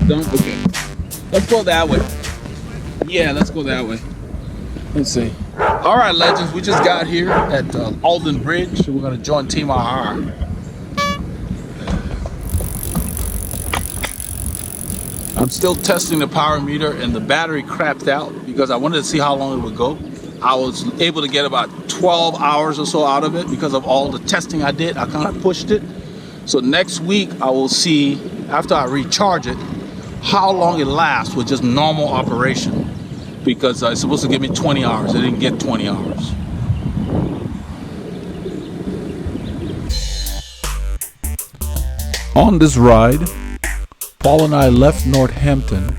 done? Okay. Let's go that way. Yeah, let's go that way. Let's see. All right, legends. We just got here at Alden Bridge. We're going to join Team RR. I'm still testing the power meter, and the battery crapped out because I wanted to see how long it would go. I was able to get about 12 hours or so out of it because of all the testing I did. I kind of pushed it. So next week I will see, after I recharge it, how long it lasts with just normal operation, because it's supposed to give me 20 hours. It didn't get 20 hours. On this ride, Paul and I left Northampton.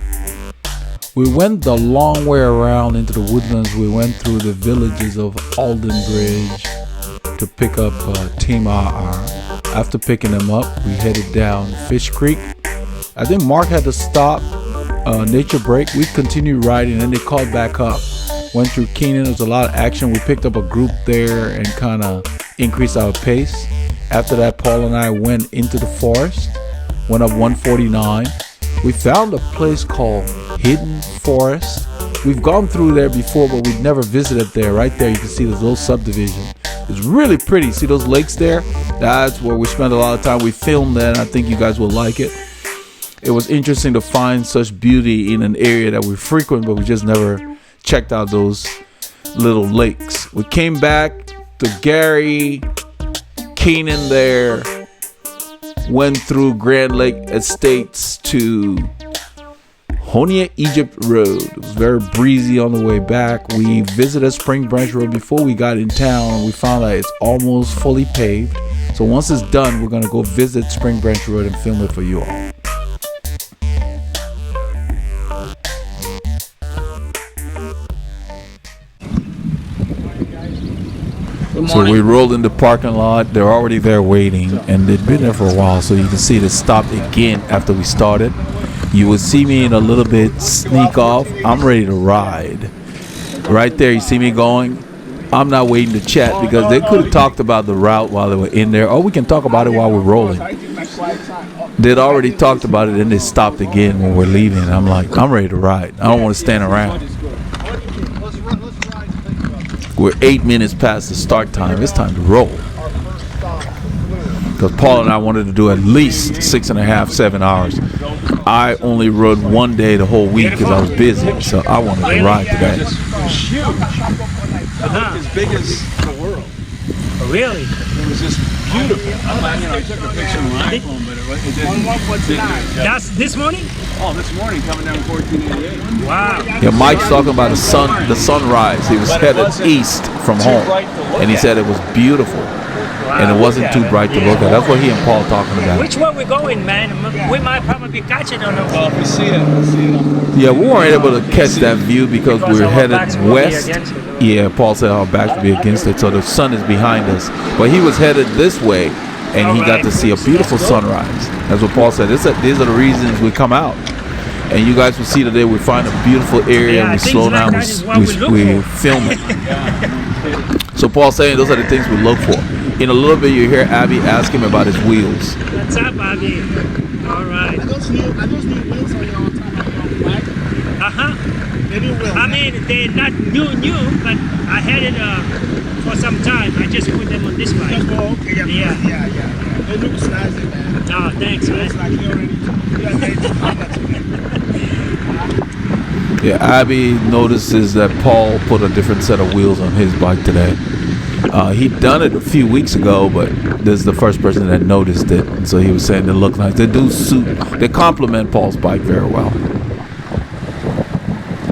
We went the long way around into the woodlands. We went through the villages of Alden Bridge to pick up Team RR. After picking them up, we headed down Fish Creek. I think Mark had to stop, nature break. We continued riding and they called back up. Went through Keenan. There was a lot of action. We picked up a group there and kind of increased our pace. After that, Paul and I went into the forest. Went up 149. We found a place called Hidden Forest. We've gone through there before, but we've never visited there. Right there, you can see this little subdivision. It's really pretty. See those lakes there? That's where we spent a lot of time. We filmed that, and I think you guys will like it. It was interesting to find such beauty in an area that we frequent, but we just never checked out those little lakes. We came back to Gary, Keenan there. Went through Grand Lake Estates to Honia Egypt Road. It was very breezy on the way back. We visited Spring Branch Road before we got in town. We found that it's almost fully paved. So once it's done, we're going to go visit Spring Branch Road and film it for you all. So we rolled in the parking lot. They're already there waiting, and they'd been there for a while. So you can see they stopped again after we started. You will see me in a little bit sneak off. I'm ready to ride. Right there, you see me going. I'm not waiting to chat because they could have talked about the route while they were in there, or we can talk about it while we're rolling. They'd already talked about it, and they stopped again when we're leaving. I'm like, I'm ready to ride. I don't want to stand around. We're 8 minutes past the start time. It's time to roll. Because Paul and I wanted to do at least 6.5, 7 hours. I only rode one day the whole week because I was busy. So I wanted to ride today. It's huge. As big as the world. Really? It was just beautiful. I took a picture on my iPhone, but it didn't. That's this morning? Oh, this morning coming down 1488. Wow. Yeah, Mike's talking about the sunrise. He was headed east from home, and he said it was beautiful, and it wasn't too bright to look at. That's what he and Paul talking about. Which way we're going, man? We might probably catch it on the. Well, if we see it, we'll see it. Yeah, we weren't able to catch that view because we were headed west. Yeah, Paul said our backs would be against it, so the sun is behind us. But he was headed this way, and he got to see a beautiful sunrise. That's what Paul said. These are the reasons we come out. And you guys will see today we find a beautiful area, and we slow down, we film it. So Paul's saying those are the things we look for. In a little bit you hear Abby ask him about his wheels. What's up, Abby? All right. Are those new wheels on your bike? I mean, they're not new, but I had it for some time. I just put them on this bike. Oh, okay, yeah. It looks nice, man. Oh, thanks, man. It's like you already Yeah, Abby notices that Paul put a different set of wheels on his bike today. He'd done it a few weeks ago, but this is the first person that noticed it. And so he was saying they look nice. They do suit, they complement Paul's bike very well.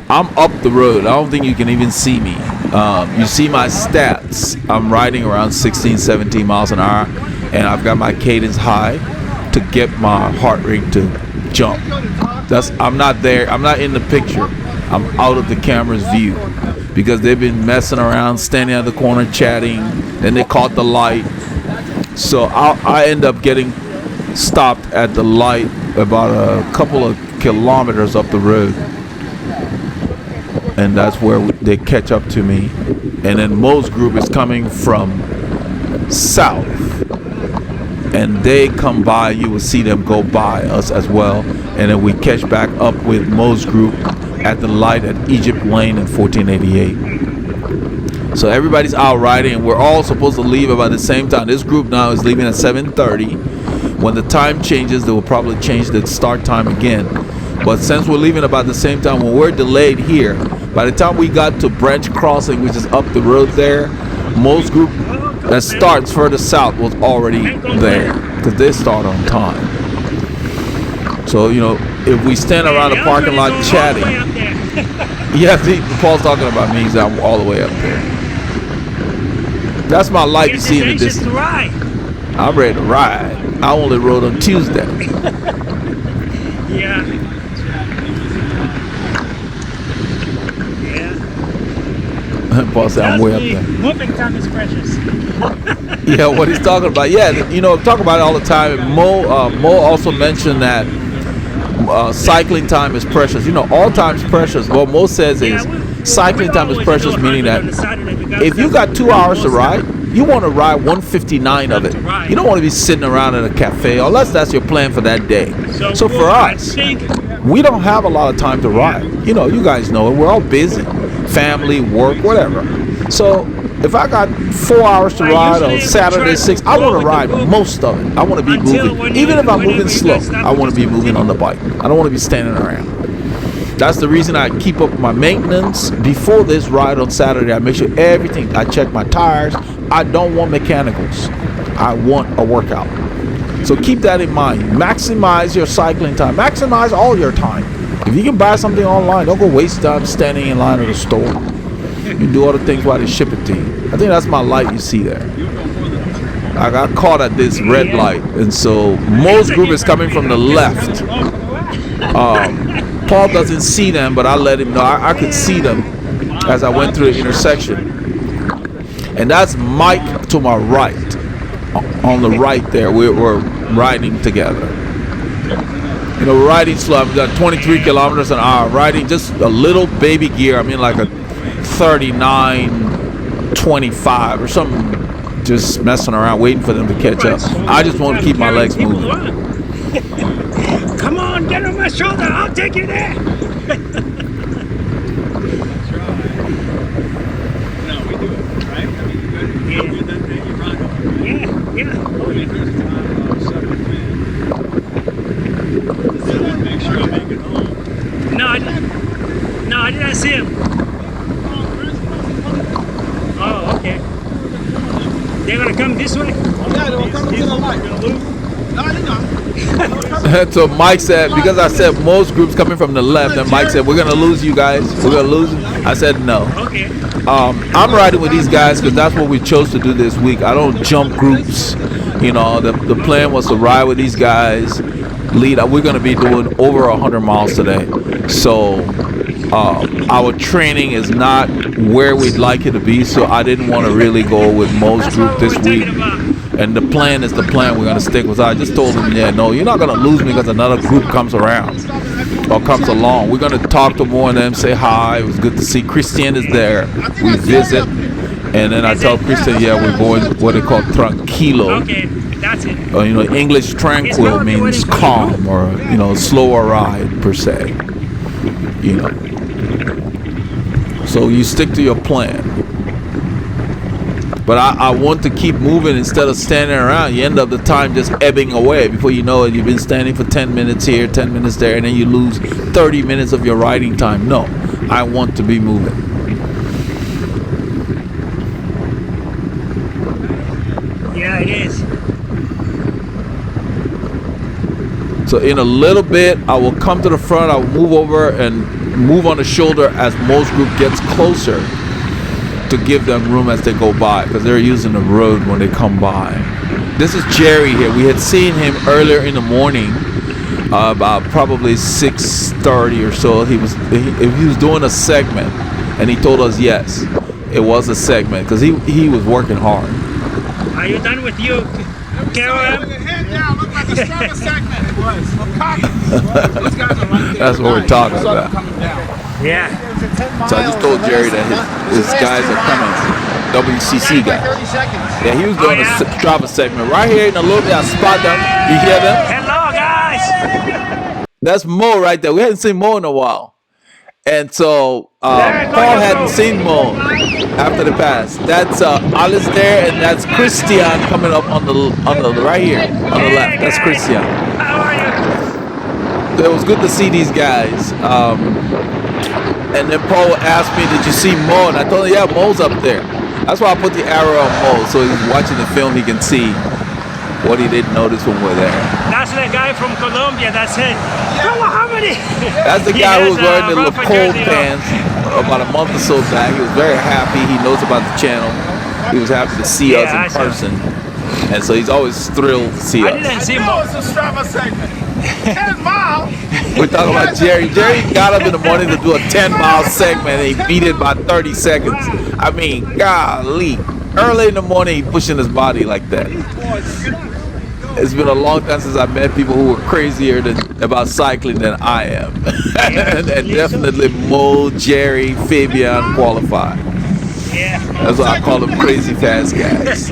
I'm up the road. I don't think you can even see me. You see my stats. I'm riding around 16, 17 miles an hour, and I've got my cadence high to get my heart rate to jump. I'm not there. I'm not in the picture. I'm out of the camera's view because they've been messing around, standing at the corner chatting. Then they caught the light. So I end up getting stopped at the light about a couple of kilometers up the road. And that's where they catch up to me. And then Mo's group is coming from south. and they come by, you will see them go by us as well. And then we catch back up with Mo's group at the light at Egypt Lane in 1488. So everybody's out riding, and we're all supposed to leave about the same time. This group now is leaving at 7:30. When the time changes, they will probably change the start time again. But since we're leaving about the same time, when we're delayed here, by the time we got to Branch Crossing, which is up the road there, Mo's group that starts further south was already there, because they start on time. So, you know, if we stand around the parking lot chatting, yeah, see, Paul's talking about me, he's out all the way up there. That's my light you see in the distance. I'm ready to ride. I only rode on Tuesday. Yeah. Paul said, I'm way up there. Moving time is precious. Yeah, what he's talking about. Yeah, you know, talk about it all the time. Mo also mentioned that cycling time is precious. You know, all time is precious. What Mo says is cycling time is precious, meaning that if you got 2 hours to ride, you want to ride 159 of it. You don't want to be sitting around at a cafe, unless that's your plan for that day. So for us, we don't have a lot of time to ride. You know, you guys know it. We're all busy. Family, work, whatever. So if I got 4 hours to ride on Saturday 6, I want to ride most of it. I want to be moving. Even if I'm moving slow, I want to be moving on the bike. I don't want to be standing around. That's the reason I keep up my maintenance before this ride on Saturday. I make sure everything, I check my tires. I don't want mechanicals. I want a workout. So keep that in mind. Maximize your cycling time. Maximize all your time. If you can buy something online, don't go waste time standing in line at a store. You can do other things while they ship it to you. I think that's my light you see there. I got caught at this red light, and so Mo's group is coming from the left. Paul doesn't see them, but I let him know. I could see them as I went through the intersection. And that's Mike to my right. On the right there, we're riding together. You know, we're riding slow. I've got 23 kilometers an hour. Riding just a little baby gear. I mean, like a 39.25 or something. Just messing around, waiting for them to catch up. I just want to keep my legs moving. Come on, get on my shoulder. I'll take you there. No, we do it, right? I mean, you do that day, you run. Yeah. Oh, yeah. I want to make sure I make it home. No, I didn't see him. Oh, okay. They're gonna come this way? Yeah, they'll come to the light. No, you know. So Mike said, because I said most groups coming from the left, and Mike said, we're going to lose you guys. We're going to lose you. I said, no. Okay. I'm riding with these guys because that's what we chose to do this week. I don't jump groups. You know, the plan was to ride with these guys. We're going to be doing over 100 miles today. So our training is not where we'd like it to be. So I didn't want to really go with most group this week. And the plan is the plan we're going to stick with. I just told them, yeah, no, you're not going to lose me because another group comes around or comes along. We're going to talk to more of them, say hi. It was good to see. Christian is there. We visit. And then I tell Christian, yeah, we're going what they call tranquilo. Okay, that's it. You know, English tranquil means calm or, you know, slower ride per se. You know. So you stick to your plan. But I want to keep moving instead of standing around. You end up the time just ebbing away. Before you know it, you've been standing for 10 minutes here, 10 minutes there, and then you lose 30 minutes of your riding time. No, I want to be moving. Yeah, it is. So in a little bit, I will come to the front. I will move over and move on the shoulder as most group gets closer, to give them room as they go by, because they're using the road when they come by. This is Jerry here. We had seen him earlier in the morning, about probably 6:30 or so. He was doing a segment, and he told us yes, it was a segment because he was working hard. Are you done with you, Carol? Looked like a struggle segment. It was. That's what we're talking about. Yeah. So I just told Jerry that his guys are coming. WCC guy. 30 seconds. Yeah, he was doing a Strava segment right here in a little bit. I spot them. You hear them? Hello, guys. That's Mo right there. We hadn't seen Mo in a while. And so Paul hadn't seen Mo after the pass. That's Alice there, and that's Christian coming up on the right here on the left. That's Christian. How are you? It was good to see these guys. And then Paul asked me, "Did you see Mo?" And I told him, "Yeah, Mo's up there." That's why I put the arrow on Mo, so he's watching the film. He can see what he didn't notice when we're there. That's the guy from Colombia that said, Veloharmony. That's the guy who was wearing the cold pants about a month or so back. He was very happy. He knows about the channel. He was happy to see us in person. And so he's always thrilled to see us. I didn't see Mo. It's a Strava segment. 10 miles. We're talking about Jerry. Jerry got up in the morning to do a 10-mile segment and he beat it by 30 seconds. I mean, golly. Early in the morning, he pushing his body like that. It's been a long time since I met people who were crazier about cycling than I am. And definitely Mo, Jerry, Fabian qualified. Yeah. That's why I call them crazy fast guys.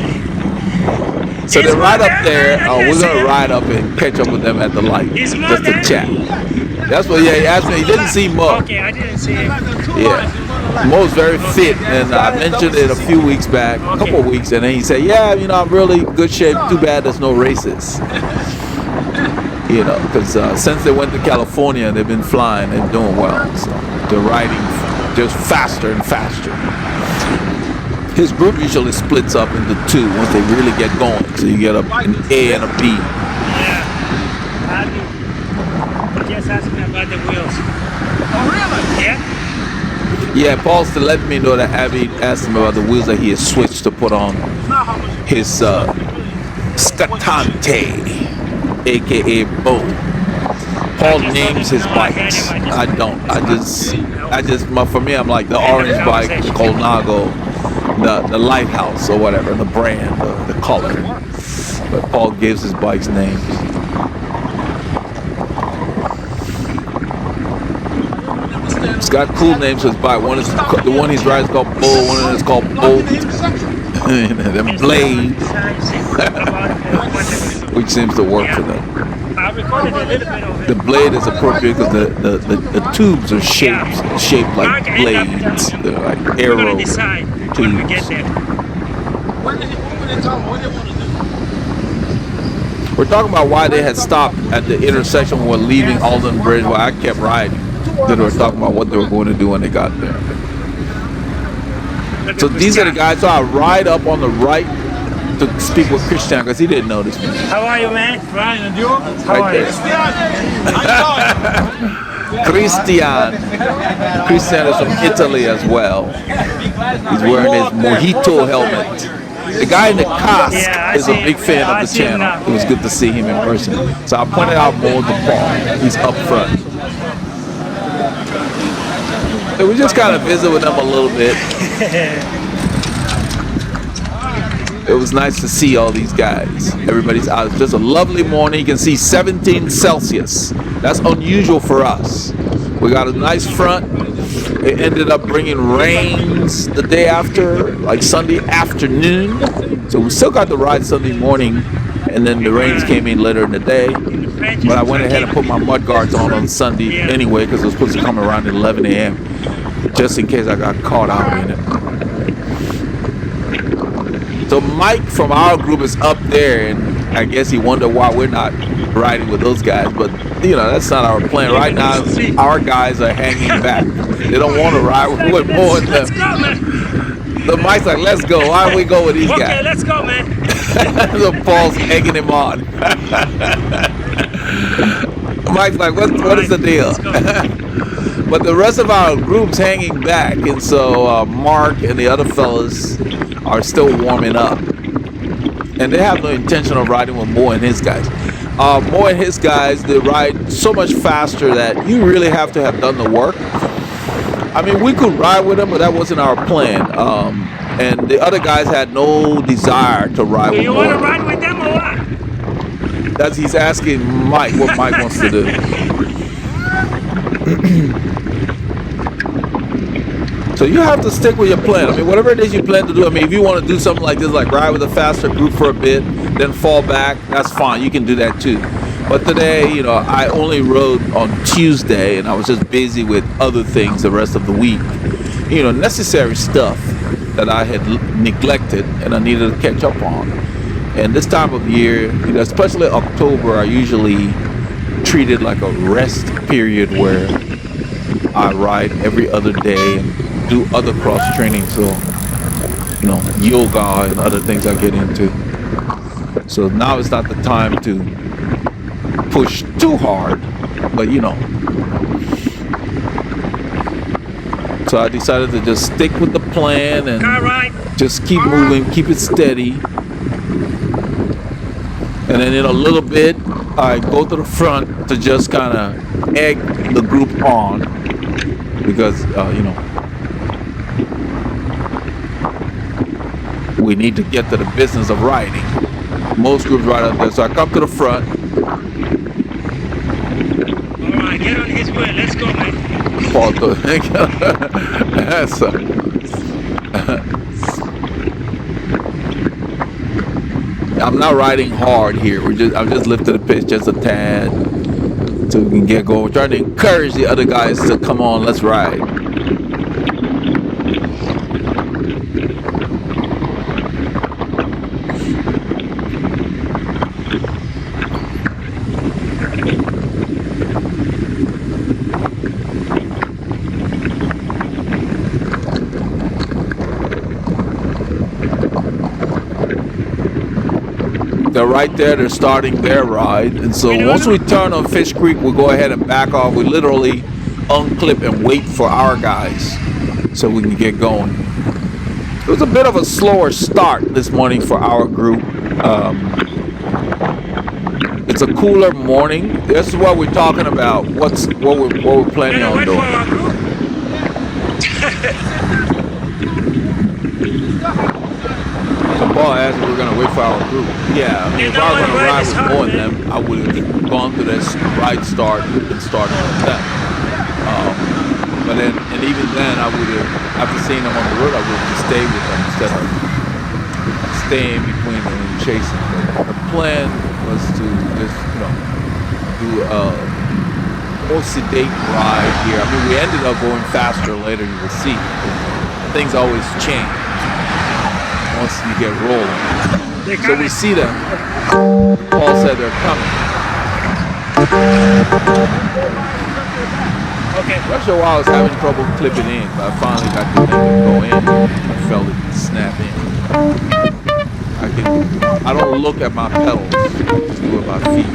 So they're right up there. We're going to ride up and catch up with them at the light. Just to chat. That's what, yeah, he asked me. He didn't see Mo. Okay, I didn't see him. Yeah. Mo's very fit, and I mentioned it a few weeks back, a couple of weeks, and then he said, "Yeah, you know, I'm really good shape. Too bad there's no races." You know, because since they went to California, they've been flying and doing well. So they're riding just faster and faster. His group usually splits up into two once they really get going. So you get an A and a B. Yeah. He just asked me about the wheels. Oh, really? Yeah. Yeah, Paul's to let me know that Abby asked him about the wheels that he has switched to put on his Scatante, aka Bo. Paul names his bikes. I don't. For me, I'm like the orange bike, the Colnago, the Lighthouse or whatever, the brand, the color. But Paul gives his bikes names. It's got cool names for his bike. One is the one he's riding is called Bull. One of them is called Bolt. Them blades, which seems to work for them. I recorded a little bit of it. The blade is appropriate because the tubes are shaped like blades. They're like arrow We're gonna decide when we get there. We're talking about why they had stopped at the intersection when we're leaving Alden Bridge while I kept riding. They were talking about what they were going to do when they got there. So these are the guys. So I ride up on the right to speak with Christian because he didn't notice me. How are you, man? Fine, and you? How are you? Christian is from Italy as well. He's wearing his mojito helmet. The guy in the cask is a big fan of the channel. It was good to see him in person. So I pointed out more to Paul. He's up front. So we just kind of visit with them a little bit. It was nice to see all these guys. Everybody's out. It's just a lovely morning. You can see 17 Celsius. That's unusual for us. We got a nice front. It ended up bringing rains the day after, like Sunday afternoon. So we still got to ride Sunday morning, and then the rains came in later in the day. But I went ahead and put my mud guards on Sunday anyway because it was supposed to come around at 11 a.m. just in case I got caught out in it. So Mike from our group is up there, and I guess he wondered why we're not riding with those guys. But, you know, that's not our plan. Right now, our guys are hanging back. They don't want to ride with more of them. Let's go, man. So Mike's like, let's go. Why don't we go with these guys? Okay, let's go, man. So Paul's egging him on. Mike's like, what is the deal? But the rest of our group's hanging back, and so Mark and the other fellas are still warming up. And they have no intention of riding with Mo and his guys. Mo and his guys, they ride so much faster that you really have to have done the work. I mean, we could ride with them, but that wasn't our plan. And the other guys had no desire to ride with Mo. You want to ride with them or what? That's he's asking Mike what Mike wants to do. 1 So you have to stick with your plan. I mean, whatever it is you plan to do. I mean, if you want to do something like this, like ride with a faster group for a bit, then fall back, that's fine. You can do that too. But today, you know, I only rode on Tuesday, and I was just busy with other things the rest of the week. You know, necessary stuff that I had neglected and I needed to catch up on. And this time of year, you know, especially October, I usually treat it like a rest period where I ride every other day and do other cross training, so you know, yoga and other things I get into. So now is not the time to push too hard, but you know. So I decided to just stick with the plan and just keep moving, keep it steady. And then in a little bit, I go to the front to just kind of egg the group on, because you know, we need to get to the business of riding. Most groups ride up there, so I come to the front. All right, get on his way. Let's go, man. I'm not riding hard here. I'm just lifting the pitch just a tad so we can get going. We're trying to encourage the other guys to come on, let's ride. They're right there, they're starting their ride. And so once we turn on Fish Creek, we'll go ahead and back off. We literally unclip and wait for our guys so we can get going. It was a bit of a slower start this morning for our group. It's a cooler morning. This is what we're talking about. What we're planning on doing. Paul asked if we were going to wait for our group. Yeah, I mean, if I were going to ride with more than them, I would have gone to this ride start and started with them. But then, and even then, I would have, after seeing them on the road, I would have stayed with them instead of staying between them and chasing. But the plan was to just, you know, do a more sedate ride here. I mean, we ended up going faster later, you will see. Things always change once you get rolling. So we see them. Paul said they're coming. Okay. Not sure why I was having trouble clipping in, but I finally got the thing to go in. I felt it snap in. I don't look at my pedals, just do it with my feet.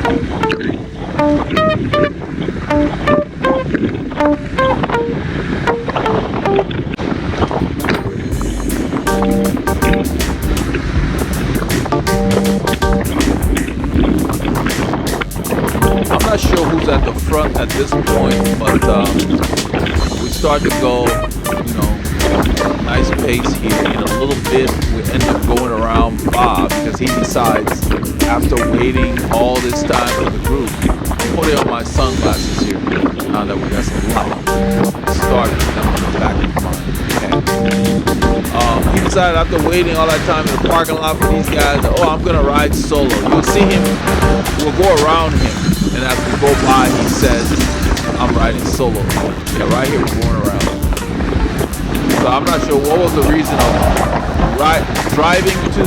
I'm not sure who's at the front at this point, but we start to go, you know, nice pace here. In a little bit, we end up going around Bob because he decides, after waiting all this time for the group, I'm putting on my sunglasses here now that we got some light. Started on the back of my head. He decided after waiting all that time in the parking lot for these guys, oh, I'm gonna ride solo. You'll see him, we'll go around him. And as we go by, he says, I'm riding solo. Yeah, right here, we're going around. So I'm not sure what was the reason of driving to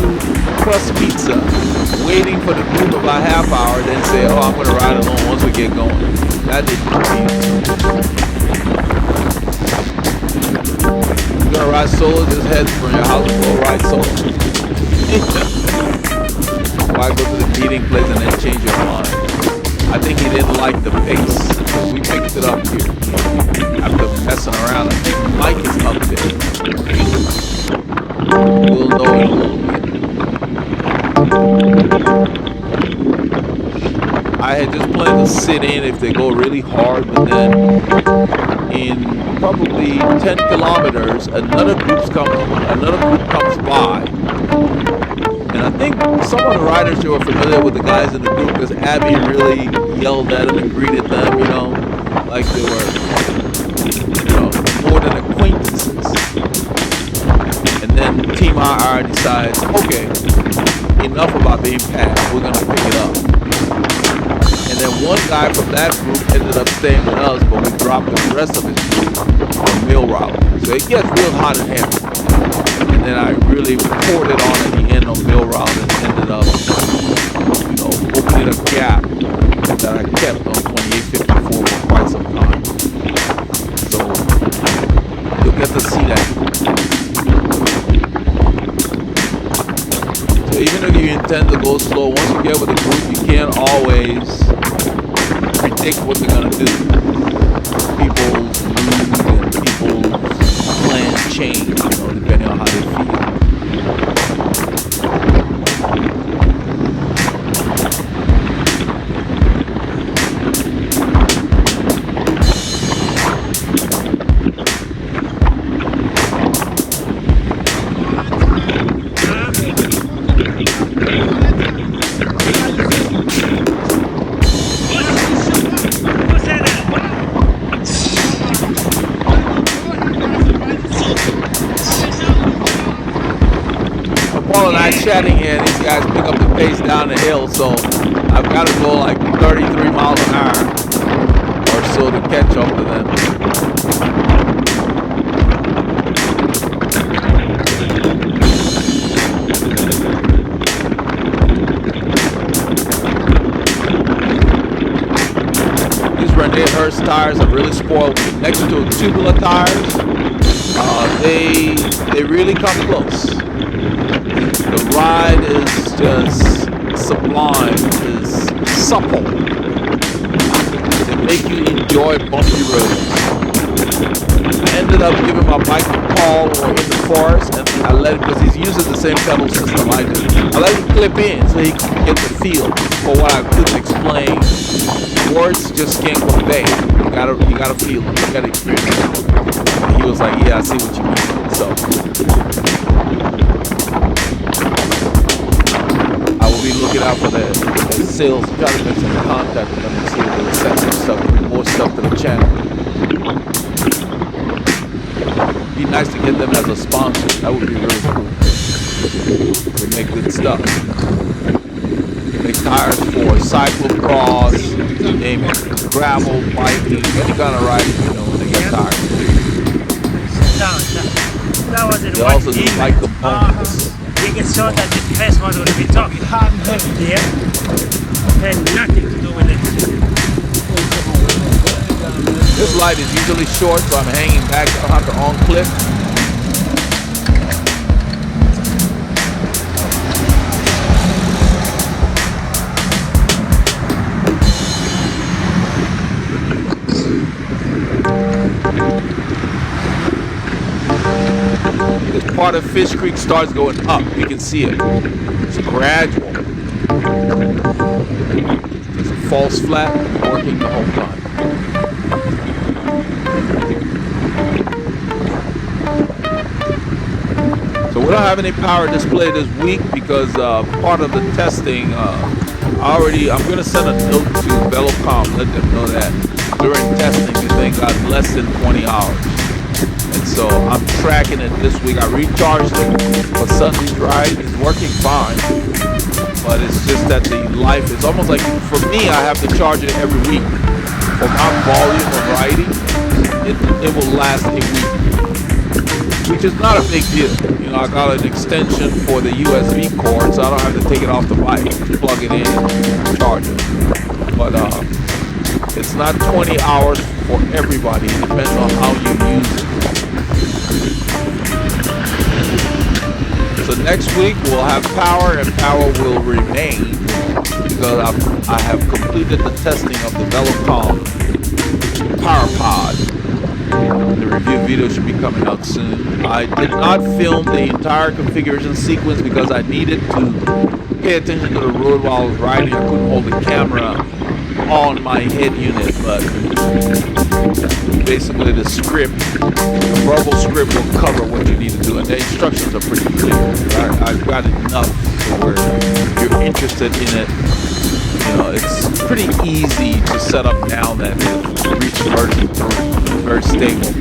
Crust Pizza, waiting for the group about a half hour, then say, oh, I'm going to ride alone once we get going. That didn't compete. You're going to ride solo, just head from your house and go ride solo. Why go to the meeting place and then change your mind? I think he didn't like the pace. We picked it up here. After messing around, I think Mike is up there. We'll know in a little bit. I had just planned to sit in if they go really hard, but then in probably 10 kilometers, another group comes by. And I think some of the riders who are familiar with the guys in the group, because Abby really yelled at them and greeted them, you know, like they were, you know, more than acquaintances. MIR decides, okay, enough about being passed, we're going to pick it up. And then one guy from that group ended up staying with us, but we dropped the rest of his group on mill route. So it gets real hot and heavy. And then I really poured it on at the end on mill route and ended up, opening a gap that I kept on 2854 for quite some time. So you'll get to see that. So even if you intend to go slow, once you get with the group, you can't always predict what they're gonna do. People's moods and people's plans change, depending on how they feel. Chatting here, these guys pick up the pace down the hill, so I've got to go like 33 miles an hour or so to catch up to them. These René Hurst tires have really spoiled me. Next to tubular tires, they really come close. The ride is just sublime, is supple. They make you enjoy bumpy roads. I ended up giving my bike to Paul in the forest, and I let him, because he's using the same pedal system I do, I let him clip in so he could get the feel for what I couldn't explain. Words just can't convey. You gotta feel it, you gotta experience it. And he was like, yeah, I see what you mean. So be looking out for the sales, try to make some contact with them and see if they will send some stuff, more stuff to the channel. Be nice to get them as a sponsor. That would be really cool. They make good stuff. They make tires for cyclocross, you name it, gravel, biking, any kind of riding, when they get tires. That was it. They also do bike components. You can show that the test was going to be talking. Yeah. Had nothing to do with it. This light is usually short, so I'm hanging back. I don't have to on-clip. This part of Fish Creek starts going up. You can see it. It's gradual. There's a false flat working the whole time. So we don't have any power display this week because part of the testing, I'm going to send a note to Velocom, let them know that during testing the thing got less than 20 hours. And so I'm tracking it this week. I recharged it for Sunday's ride. It's working fine. But it's just that the life is almost like, for me, I have to charge it every week. For my volume of riding, it will last a week. Which is not a big deal. I got an extension for the USB cord, so I don't have to take it off the bike. Just plug it in and charge it. But it's not 20 hours for everybody. It depends on how you use it. So next week we'll have power, and power will remain because I have completed the testing of the Velocom Power Pod. The review video should be coming out soon. I did not film the entire configuration sequence because I needed to pay attention to the road while I was riding. I couldn't hold the camera on my head unit, but basically the script, the verbal script will cover what you need to do, and the instructions are pretty clear. I've got enough to where if you're interested in it, it's pretty easy to set up now that it's reached version 3. Very stable.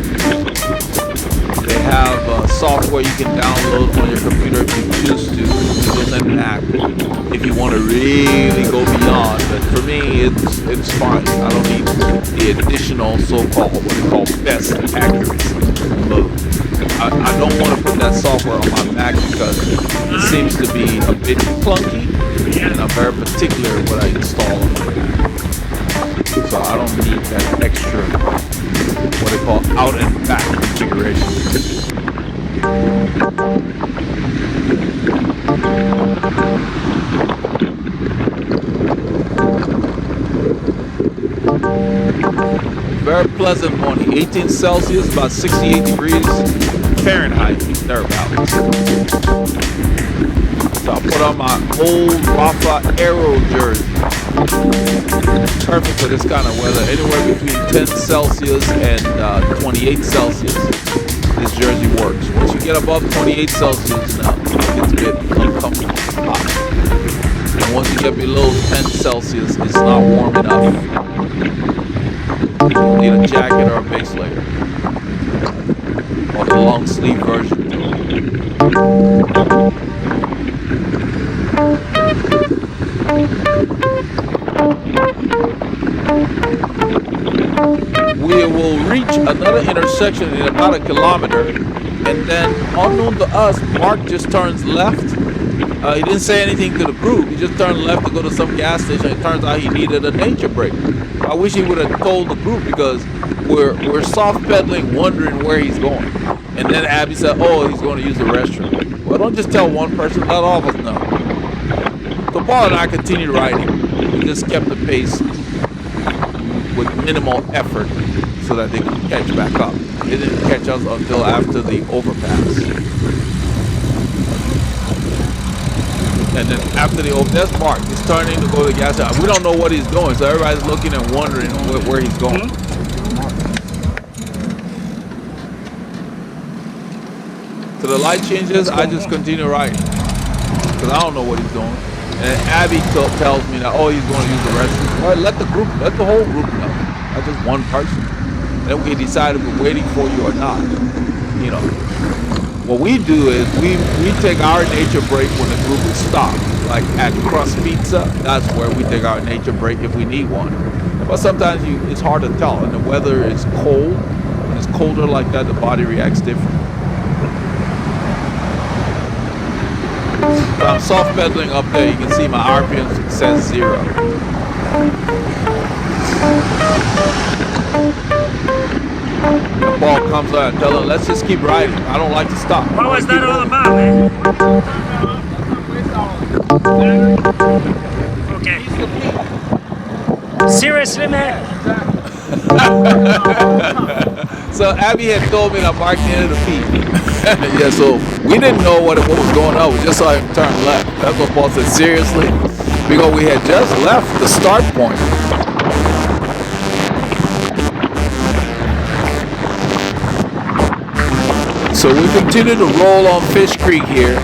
They have software you can download on your computer if you choose to. Windows and Mac. If you want to really go beyond, but for me, it's fine. I don't need the additional so-called what they call best accuracy mode. I don't want to put that software on my Mac because it seems to be a bit clunky, and I'm very particular what I install on my Mac. So I don't need that extra, what they call out and back configuration. Very pleasant morning. 18 Celsius, about 68 degrees Fahrenheit, thereabouts. So I put on my old Rafa Aero jersey. Perfect for this kind of weather. Anywhere between 10 Celsius and 28 Celsius, this jersey works. Once you get above 28 Celsius, now it's a bit uncomfortable hot. And once you get below 10 Celsius, it's not warm enough. You need a jacket or a base layer, or the long sleeve version. We will reach another intersection in about 1 kilometer, and then unknown to us, Mark just turns left. He didn't say anything to the group. He just turned left to go to some gas station. It turns out he needed a nature break. I wish he would have told the group because we're soft pedaling, wondering where he's going. And then Abby said, "Oh, he's going to use the restroom." Well, don't just tell one person. Let all of us know. So Paul and I continued riding. We just kept the pace with minimal effort so that they could catch back up. They didn't catch us until after the overpass. And then after the that's Mark. He's turning to go to the gas station. We don't know what he's doing, so everybody's looking and wondering where he's going. So the light changes, I just continue riding because I don't know what he's doing. And Abby tells me that, oh, he's going to use the restroom. Well, let the whole group know, not just one person. Then we decide if we're waiting for you or not. You know, what we do is we take our nature break when the group is stopped. Like at Crust Pizza, that's where we take our nature break if we need one. But sometimes it's hard to tell, and the weather is cold. When it's colder like that, the body reacts different. So I'm soft pedaling up there. You can see my RPM says 0. The ball comes out and tell him, let's just keep riding. I don't like to stop. What was that all about, man? Okay. Seriously, man? So Abby had told me that Mark needed a pee. Yeah, so we didn't know what was going on. We just saw him turn left. That's what Paul said, seriously? Because we had just left the start point. So we continue to roll on Fish Creek here,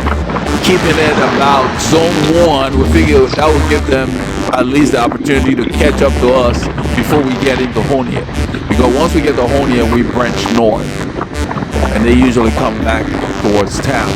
keeping it about zone 1. We figured that would give them at least the opportunity to catch up to us before we get into Honia. Because once we get to Honia, we branch north. And they usually come back towards town.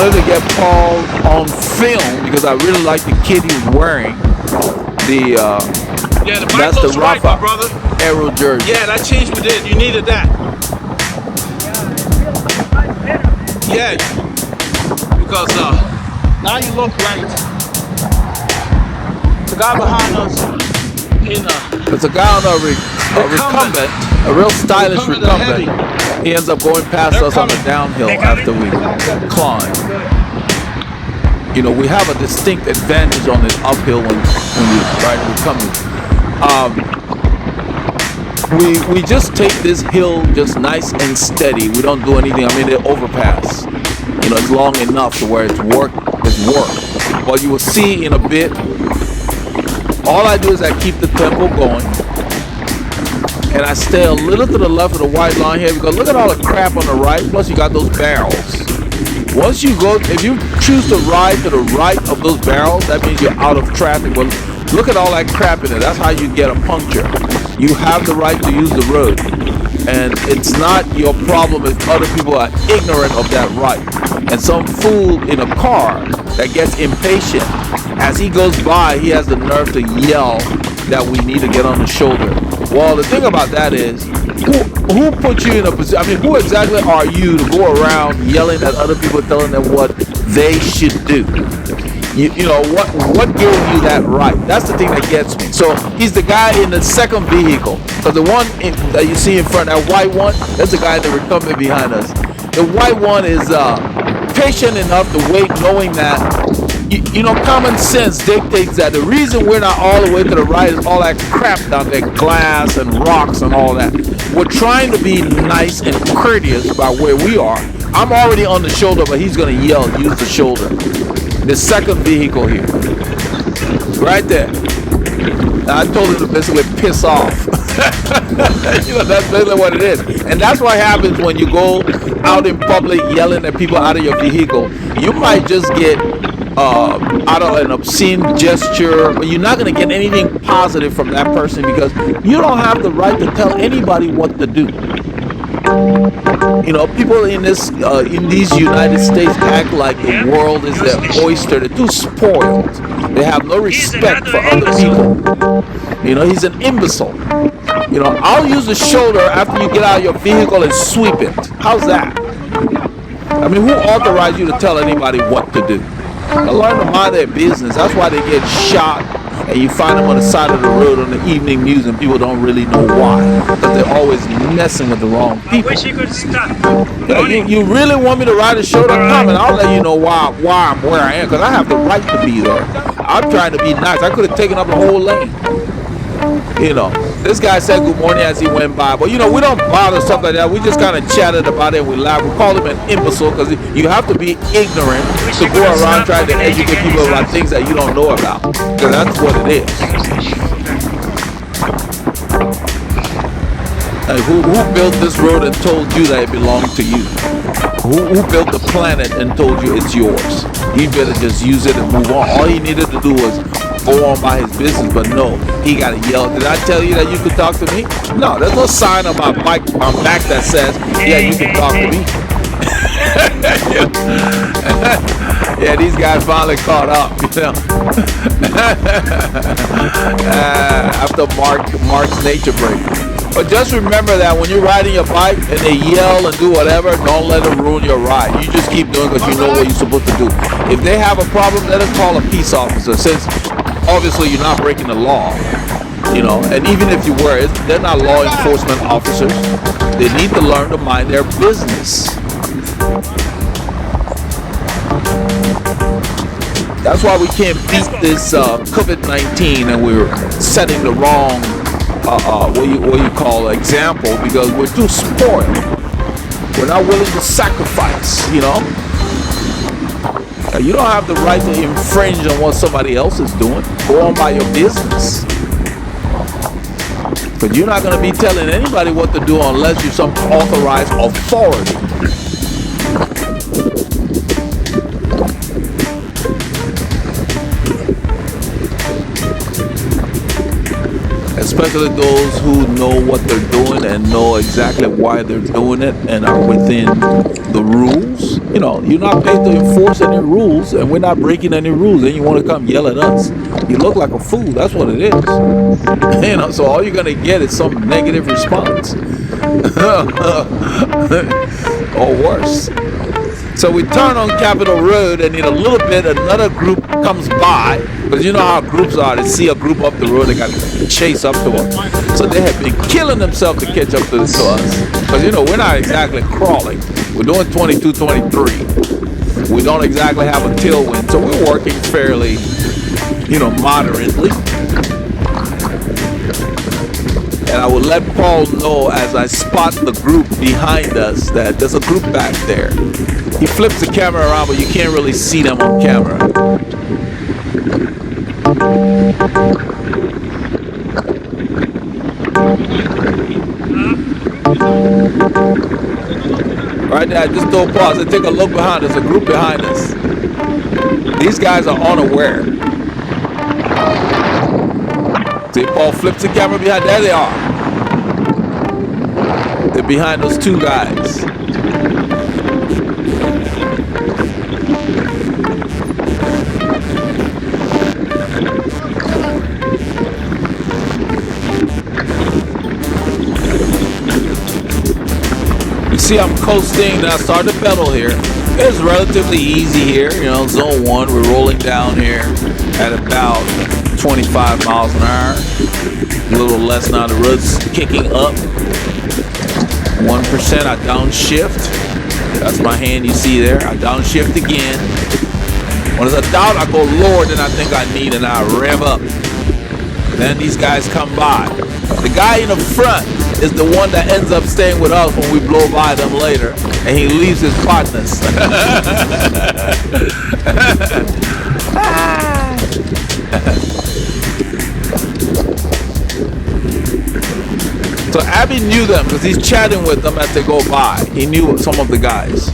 To get Paul on film because I really like the kit he's wearing. The that's the Rafa Aero jersey. Yeah, that change we did. You needed that. Yeah, because now you look right. The guy behind us It's a guy on a recumbent, a real stylish recumbent. He ends up going past us on the downhill after we climb. You know, we have a distinct advantage on this uphill when we ride recumbent. We just take this hill just nice and steady. We don't do anything. I mean, the overpass. You know, it's long enough to where it's work. But you will see in a bit. All I do is I keep the tempo going, and I stay a little to the left of the white line here because look at all the crap on the right. Plus, you got those barrels. Once you go, if you choose to ride to the right of those barrels, that means you're out of traffic. Well, look at all that crap in it. That's how you get a puncture. You have the right to use the road, and it's not your problem if other people are ignorant of that right. And some fool in a car that gets impatient, as he goes by, he has the nerve to yell that we need to get on the shoulder. Well, the thing about that is, who put you in a position? I mean, who exactly are you to go around yelling at other people, telling them what they should do? You know, what gave you that right? That's the thing that gets me. So he's the guy in the second vehicle. So the one that you see in front, that white one, that's the guy that we're coming behind us. The white one is patient enough to wait, knowing that, you know, common sense dictates that the reason we're not all the way to the right is all that crap down there, glass and rocks and all that. We're trying to be nice and courteous about where we are. I'm already on the shoulder, but he's going to yell, use the shoulder. The second vehicle here. Right there. Now, I told him to basically piss off. You know, that's basically what it is. And that's what happens when you go out in public yelling at people out of your vehicle. You might just get out of an obscene gesture, but you're not going to get anything positive from that person because you don't have the right to tell anybody what to do. You know, people in these United States act like the world is their oyster. They're too spoiled. They have no respect for other people. You know, he's an imbecile. You know, I'll use the shoulder after you get out of your vehicle and sweep it. How's that? I mean, who authorized you to tell anybody what to do? They learn to mind their business. That's why they get shot, and you find them on the side of the road on the evening news, and people don't really know why, because they're always messing with the wrong people. I wish you could stop. You really want me to ride the shoulder? Come and I'll let you know why I'm where I am, because I have the right to be there. I'm trying to be nice. I could have taken up the whole lane. You know, this guy said good morning as he went by, but you know, we don't bother stuff like that. We just kind of chatted about it. We laughed. We called him an imbecile because you have to be ignorant to go around trying to educate people about things that you don't know about, because that's what it is. Like, who built this road and told you that it belonged to you? Who built the planet and told you it's yours? You better just use it and move on. All he needed to do was go on by his business, but no, he got to yell. Did I tell you that you could talk to me? No, there's no sign on my back that says, yeah, you can talk to me. Yeah, these guys finally caught up, you know. After Mark's nature break. But just remember that when you're riding your bike and they yell and do whatever, don't let them ruin your ride. You just keep doing because you know what you're supposed to do. If they have a problem, let them call a peace officer, since obviously you're not breaking the law. You know, and even if you were, they're not law enforcement officers. They need to learn to mind their business. That's why we can't beat this COVID-19, and we're setting the wrong what you call example, because we're too spoiled. We're not willing to sacrifice, you know. You don't have the right to infringe on what somebody else is doing. Go on by your business. But you're not going to be telling anybody what to do unless you're some authorized authority. Especially those who know what they're doing and know exactly why they're doing it and are within the rules. You know, you're not paid to enforce any rules, and we're not breaking any rules, and you want to come yell at us. You look like a fool. That's what it is. You know, so all you're going to get is some negative response. Or worse. So we turn on Capitol Road, and in a little bit, another group comes by. Because you know how groups are. They see a group up the road, they got to chase up to them. So they have been killing themselves to catch up to us. Because, you know, we're not exactly crawling. We're doing 22, 23. We don't exactly have a tailwind. So we're working fairly, you know, moderately. And I will let Paul know as I spot the group behind us that there's a group back there. He flips the camera around, but you can't really see them on camera. Right there, I just told Paul, I said, take a look behind us. There's a group behind us. These guys are unaware. See, Paul flips the camera behind. There they are. They're behind those two guys. You see, I'm coasting, and I start to pedal here. It's relatively easy here, you know, zone 1. We're rolling down here at about 25 miles an hour. A little less now, the road's kicking up. 1%, I downshift. That's my hand you see there. I downshift again. When there's a doubt, I go lower than I think I need, and I rev up. Then these guys come by. The guy in the front is the one that ends up staying with us when we blow by them later, and he leaves his partners. So Abby knew them because he's chatting with them as they go by. He knew some of the guys.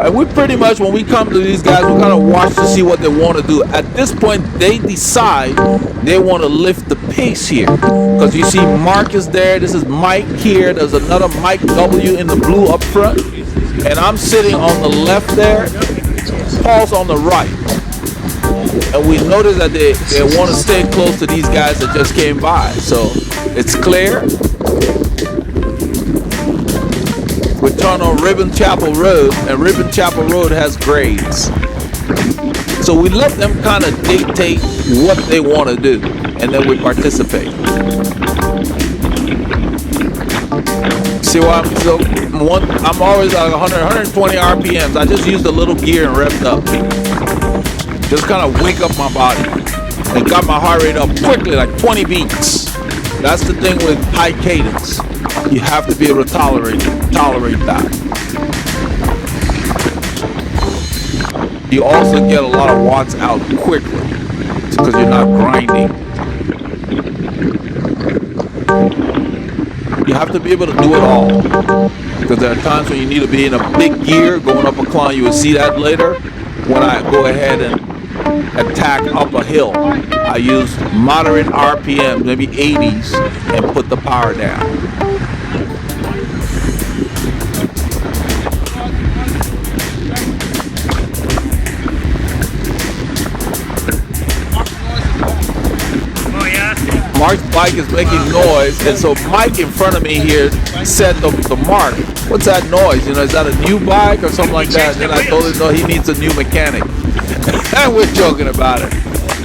And we pretty much, when we come to these guys, we kind of watch to see what they want to do. At this point, they decide they want to lift the pace here. Because you see Mark is there, this is Mike here, there's another Mike W in the blue up front. And I'm sitting on the left there, Paul's on the right. And we notice that they want to stay close to these guys that just came by. So it's clear. We turn on Ribbon Chapel Road, and Ribbon Chapel Road has grades. So we let them kind of dictate what they want to do, and then we participate. See why I'm always at 120 RPMs. I just used a little gear and revved up. Just kind of wake up my body and got my heart rate up quickly, like 20 beats. That's the thing with high cadence. You have to be able to tolerate that. You also get a lot of watts out quickly because you're not grinding. You have to be able to do it all, because there are times when you need to be in a big gear going up a climb. You will see that later when I go ahead and attack up a hill. I use moderate RPM, maybe 80s, and put the power down. Mark's bike is making noise, and so Mike in front of me here said the Mark, what's that noise? You know, is that a new bike or something like that? And then I told him, no, he needs a new mechanic. And we're joking about it.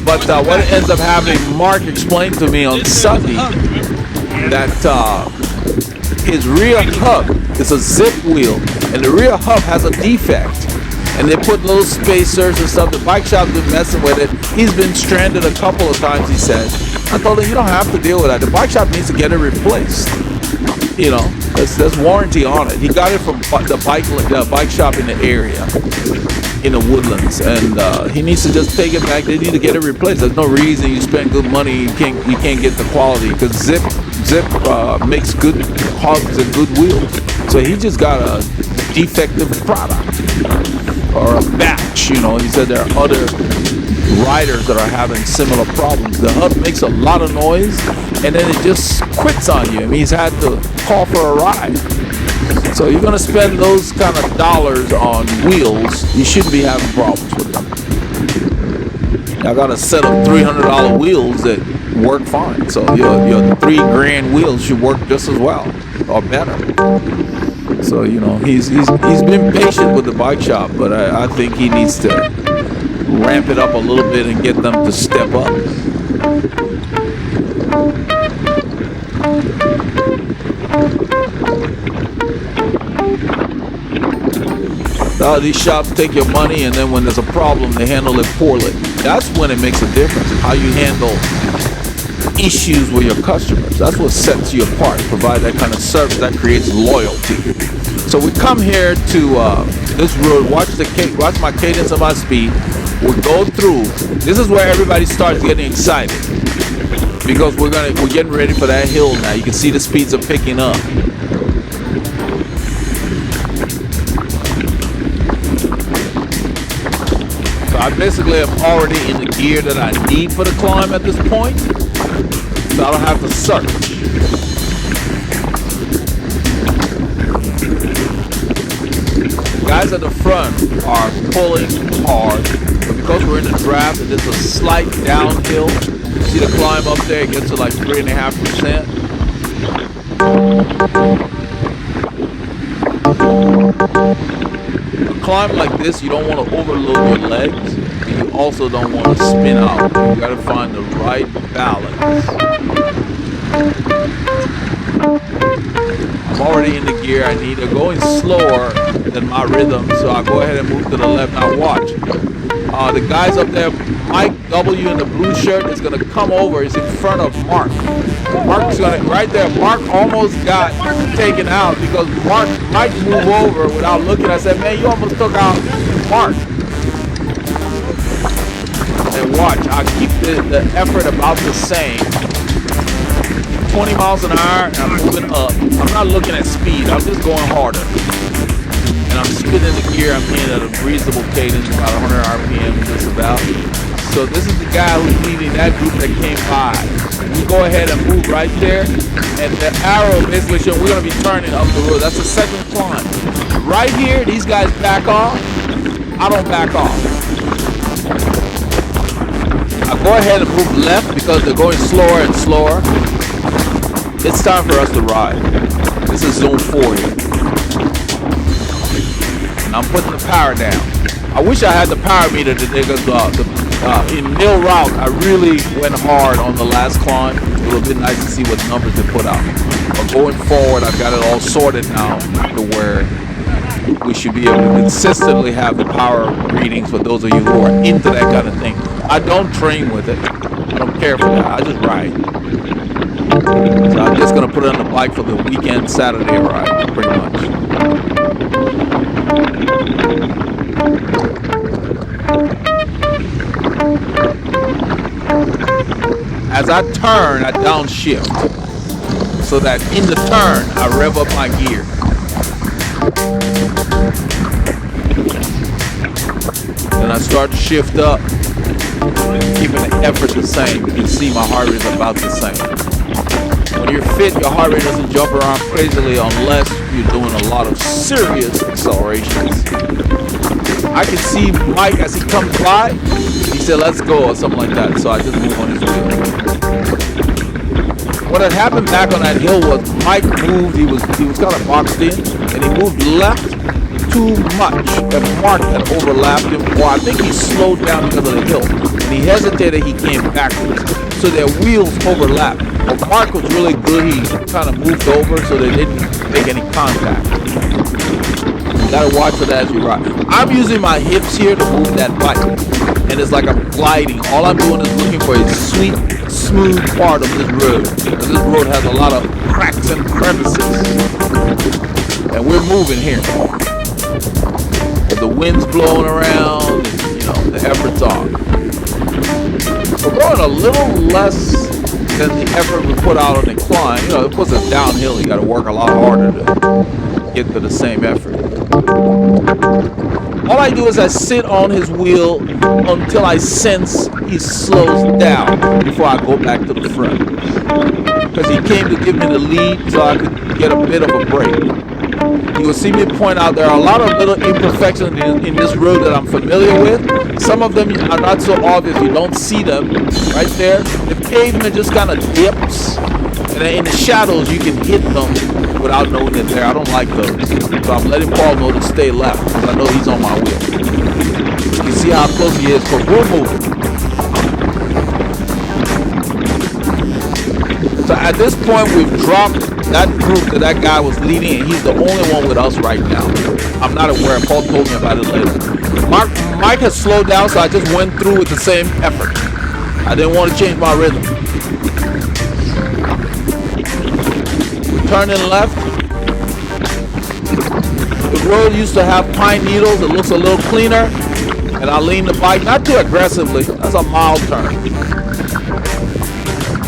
But what ends up happening, Mark explained to me on Sunday that his rear hub is a zip wheel, and the rear hub has a defect. And they put little spacers and stuff. The bike shop's been messing with it. He's been stranded a couple of times, he said. I told him, you don't have to deal with that. The bike shop needs to get it replaced. You know, there's warranty on it. He got it from the bike shop in the area, in the Woodlands, and he needs to just take it back. They need to get it replaced. There's no reason you spend good money, you can't get the quality, because Zip makes good hubs and good wheels. So he just got a defective product or a batch. You know, he said there are other riders that are having similar problems. The hub makes a lot of noise, and then it just quits on you. I mean, he's had to call for a ride. So you're gonna spend those kind of dollars on wheels, you shouldn't be having problems with them. I got a set of $300 wheels that work fine. So your $3,000 wheels should work just as well or better. So, you know, he's been patient with the bike shop, but I think he needs to ramp it up a little bit and get them to step up. These shops take your money, and then when there's a problem, they handle it poorly. That's when it makes a difference, how you handle issues with your customers. That's what sets you apart. Provide that kind of service that creates loyalty. So we come here to this road. Watch my cadence and my speed. We'll go through. This is where everybody starts getting excited because we're getting ready for that hill now. You can see the speeds are picking up. So I basically am already in the gear that I need for the climb at this point. So I don't have to search. Guys at the front are pulling hard, but because we're in the draft and there's a slight downhill, you see the climb up there, it gets to like 3.5%. A climb like this, you don't want to overload your legs, and you also don't want to spin out. You got to find the right balance. I'm already in the gear I need. They're going slower than my rhythm, so I'll go ahead and move to the left. Now watch. The guys up there, Mike W in the blue shirt is going to come over. He's in front of Mark. Mark's going to, right there, Mark almost got taken out because Mark might move over without looking. I said, man, you almost took out Mark. And watch, I'll keep the effort about the same. 20 miles an hour, and I'm moving up. I'm not looking at speed, I'm just going harder. And I'm spinning the gear, I'm in at a reasonable cadence, about 100 RPM, just about. So this is the guy who's leading that group that came by. We go ahead and move right there, and the arrow basically shows we're gonna be turning up the road. That's the second climb. Right here, these guys back off. I don't back off. I go ahead and move left because they're going slower and slower. It's time for us to ride. This is zone 4 here. And I'm putting the power down. I wish I had the power meter today because in nil route, I really went hard on the last climb. It would have been nice to see what numbers they put out. But going forward, I've got it all sorted now to where we should be able to consistently have the power readings for those of you who are into that kind of thing. I don't train with it. I don't care for that. I just ride. So I'm just going to put it on the bike for the weekend Saturday ride, pretty much. As I turn, I downshift. So that in the turn, I rev up my gear. Then I start to shift up, keeping the effort the same. You can see my heart rate is about the same. When you're fit, your heart rate doesn't jump around crazily unless you're doing a lot of serious accelerations. I can see Mike as he comes by, he said, let's go, or something like that. So I just move on his wheel. What had happened back on that hill was Mike moved, he was kind of boxed in, and he moved left too much, and Mark had overlapped him. Well, I think he slowed down because of the hill, and he hesitated, he came backwards. So their wheels overlapped. But Mark was really good, he kind of moved over so they didn't make any contact. You gotta watch for that as you ride. I'm using my hips here to move that bike, and it's like I'm gliding. All I'm doing is looking for a sweet, smooth part of this road. Because this road has a lot of cracks and crevices. And we're moving here. But the wind's blowing around, and, the effort's on. We're going a little less than the effort we put out on the climb. It puts us downhill. You got to work a lot harder to get to the same effort. All I do is I sit on his wheel until I sense he slows down before I go back to the front. Because he came to give me the lead so I could get a bit of a break. You will see me point out there are a lot of little imperfections in this road that I'm familiar with. Some of them are not so obvious, you don't see them right there. The pavement just kind of dips, and then in the shadows you can hit them without knowing they're there. I don't like those. So I'm letting Paul know to stay left because I know he's on my wheel. You can see how close he is, but we're moving. So at this point, we've dropped that group that guy was leading, and he's the only one with us right now. I'm not aware. Paul told me about it later. Mike has slowed down, so I just went through with the same effort. I didn't want to change my rhythm. We're turning left. The road used to have pine needles. It looks a little cleaner. And I lean the bike, not too aggressively. That's a mild turn.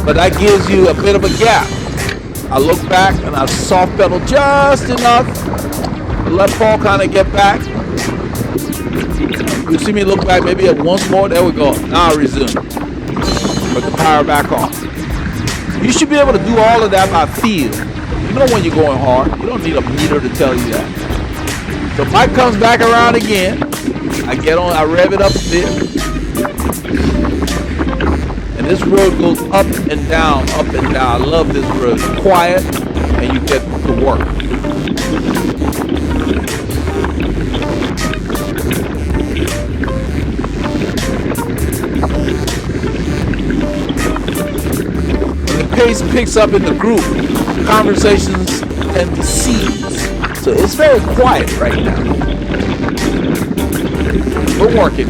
But that gives you a bit of a gap. I look back and I soft pedal just enough to let Paul kind of get back. You see me look back maybe at once more. There we go. Now I resume. Put the power back on. You should be able to do all of that by feel. You know when you're going hard. You don't need a meter to tell you that. So Mike comes back around again. I get on, I rev it up a bit. And this road goes up and down, up and down. I love this road. It's quiet and you get to work. When the pace picks up in the group, conversations tend to cease. So it's very quiet right now. We're working.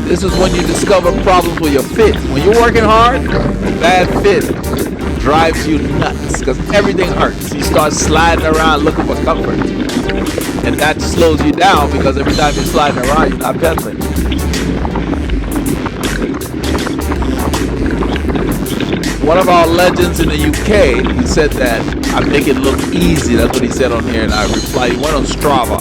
This is when you discover problems with your fit. When you're working hard, bad fit drives you nuts because everything hurts. You start sliding around looking for comfort. And that slows you down because every time you're sliding around, you're not pedaling. One of our legends in the UK, he said that I make it look easy. That's what he said on here, and I replied. He went on Strava,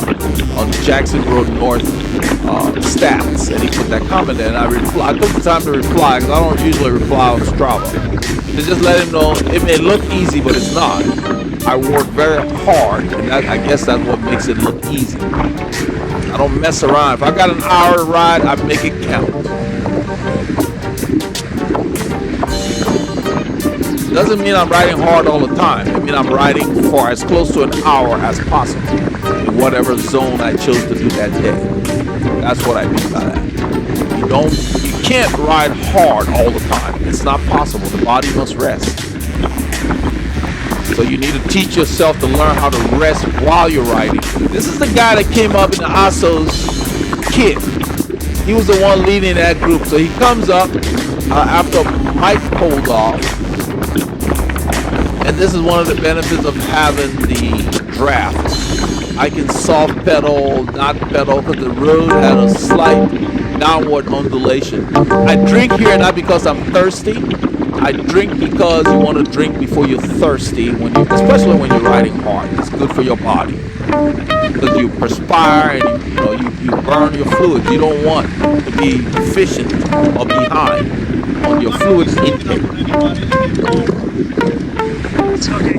on Jackson Road North stats, and he put that comment there, and I took the time to reply, because I don't usually reply on Strava. To just let him know, it may look easy, but it's not. I work very hard, and I guess that's what makes it look easy. I don't mess around. If I got an hour to ride, I make it count. Doesn't mean I'm riding hard all the time. I mean I'm riding for as close to an hour as possible in whatever zone I chose to do that day. That's what I mean by that. You can't ride hard all the time. It's not possible. The body must rest. So you need to teach yourself to learn how to rest while you're riding. This is the guy that came up in the Asso's kit. He was the one leading that group. So he comes up after Mike pulled off. And this is one of the benefits of having the draft. I can soft pedal, not pedal, because the road had a slight downward undulation. I drink here not because I'm thirsty. I drink because you want to drink before you're thirsty, especially when you're riding hard. It's good for your body. Because you perspire and you burn your fluids. You don't want to be deficient or behind on your fluids intake. Okay.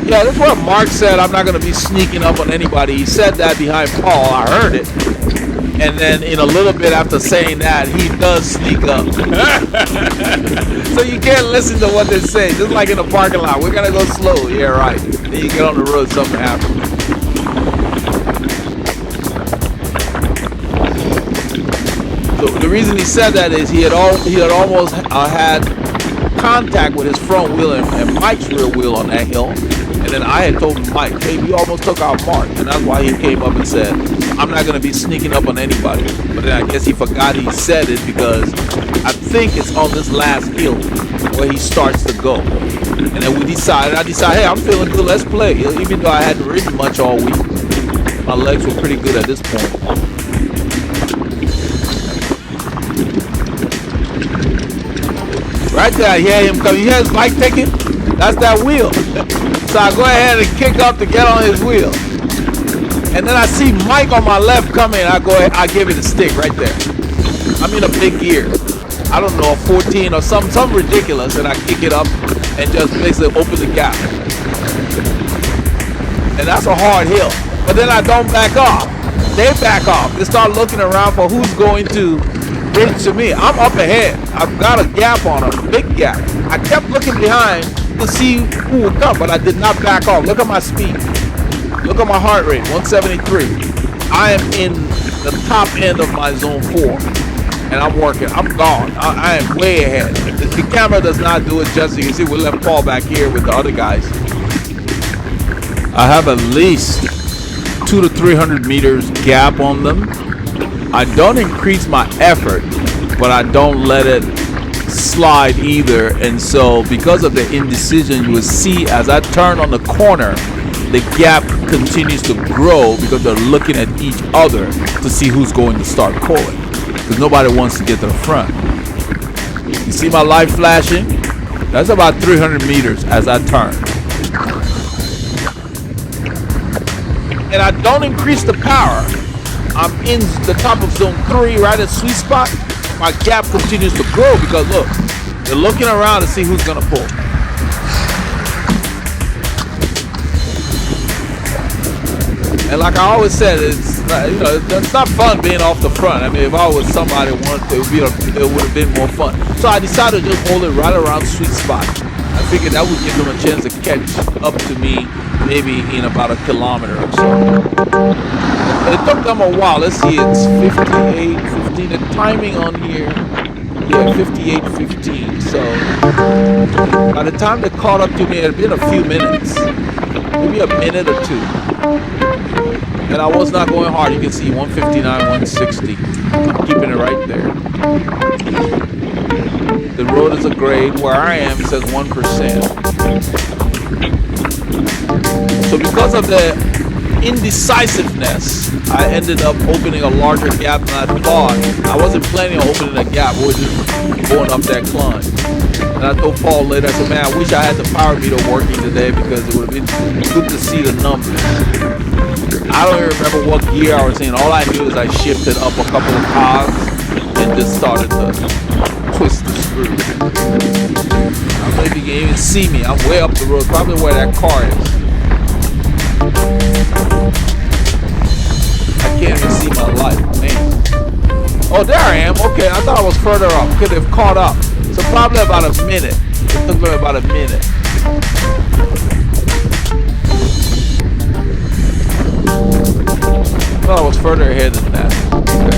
Yeah, that's what Mark said. I'm not going to be sneaking up on anybody. He said that behind Paul. I heard it. And then in a little bit after saying that, he does sneak up. So you can't listen to what they say. Just like in the parking lot. We're going to go slow. Yeah, right. Then you get on the road, something happens. So the reason he said that is he had almost had contact with his front wheel and Mike's rear wheel on that hill, and then I had told Mike, hey, we almost took our mark, and that's why he came up and said, I'm not going to be sneaking up on anybody. But then I guess he forgot he said it because I think it's on this last hill where he starts to go. And then I decided, hey, I'm feeling good, let's play. Even though I hadn't ridden much all week, my legs were pretty good at this point. Right there, I hear him coming. You hear his bike taking? That's that wheel. So I go ahead and kick up to get on his wheel. And then I see Mike on my left coming. I give it a stick right there. I'm in a big gear. I don't know, a 14 or something ridiculous. And I kick it up and just basically open the gap. And that's a hard hill. But then I don't back off. They back off. They start looking around for who's going to bridge to me. I'm up ahead. I've got a gap on a big gap. I kept looking behind to see who would come, but I did not back off. Look at my speed. Look at my heart rate, 173. I am in the top end of my zone 4. and I'm working. I'm gone. I am way ahead. The camera does not do it justice. You see, we left Paul back here with the other guys. I have at least 200 to 300 meters gap on them. I don't increase my effort, but I don't let it slide either. And so because of the indecision, you will see as I turn on the corner, the gap continues to grow because they're looking at each other to see who's going to start pulling, because nobody wants to get to the front. You see my light flashing? That's about 300 meters as I turn. And I don't increase the power. I'm in the top of zone 3, right at sweet spot. My gap continues to grow because look, they're looking around to see who's gonna pull. And like I always said, it's not fun being off the front. I mean, if I was somebody wanted to, it would have been more fun. So I decided to just hold it right around sweet spot. I figured that would give them a chance to catch up to me, maybe in about a kilometer or so. But it took them a while. Let's see, it's 58:15. The timing on here, yeah, 58:15. So by the time they caught up to me, it had been a few minutes, maybe a minute or two. And I was not going hard. You can see 159, 160. I'm keeping it right there. The road is a grade. Where I am, it says 1%. So because of the indecisiveness, I ended up opening a larger gap than I thought. I wasn't planning on opening a gap. We were just going up that climb. And I told Paul later, I said, man, I wish I had the power meter working today because it would have been good to see the numbers. I don't even remember what gear I was in. All I knew is I shifted up a couple of cogs and just started to twist the screw. I don't know if you can even see me. I'm way up the road, probably where that car is. I can't even see my light, man. Oh, there I am. Okay, I thought I was further up. Okay, they've caught up. So probably about a minute. It took me about a minute. I thought I was further ahead than that. Okay.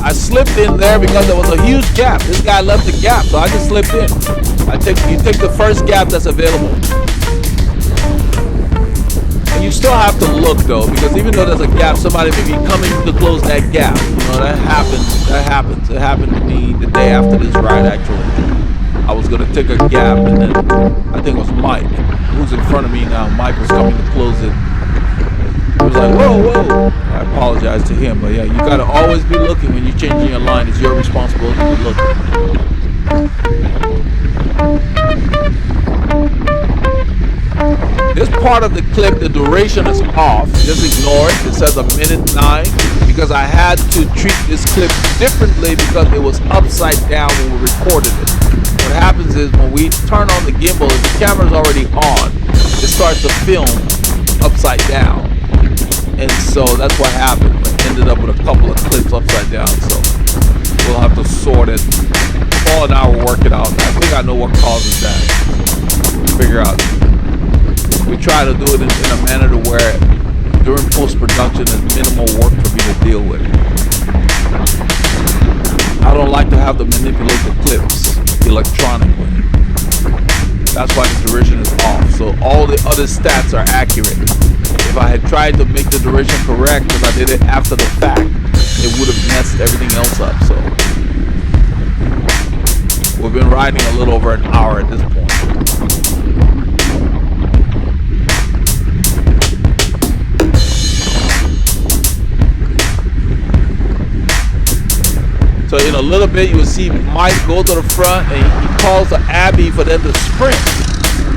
I slipped in there because there was a huge gap. This guy left the gap, so I just slipped in. You take the first gap that's available. And you still have to look though, because even though there's a gap, somebody may be coming to close that gap. You know, that happens. It happened to me the day after this ride actually. I was gonna take a gap and then I think it was Mike, who's in front of me now. Mike was coming to close it. He was like, whoa. I apologize to him, but yeah, you gotta always be looking when you're changing your line. It's your responsibility to look. This part of the clip, the duration is off. Just ignore it. It says 1:09 because I had to treat this clip differently because it was upside down when we recorded it. What happens is when we turn on the gimbal, if the camera's already on, it starts to film upside down. And so that's what happened. I ended up with a couple of clips upside down. So we'll have to sort it. Paul and I were working out. I think I know what causes that. Figure out. We try to do it in a manner to where during post-production there's minimal work for me to deal with. I don't like to have to manipulate the clips electronically. That's why the duration is off. So all the other stats are accurate. If I had tried to make the duration correct because I did it after the fact, it would have messed everything else up. So we've been riding a little over an hour at this point. So in a little bit you will see Mike go to the front and he calls to Abby for them to sprint.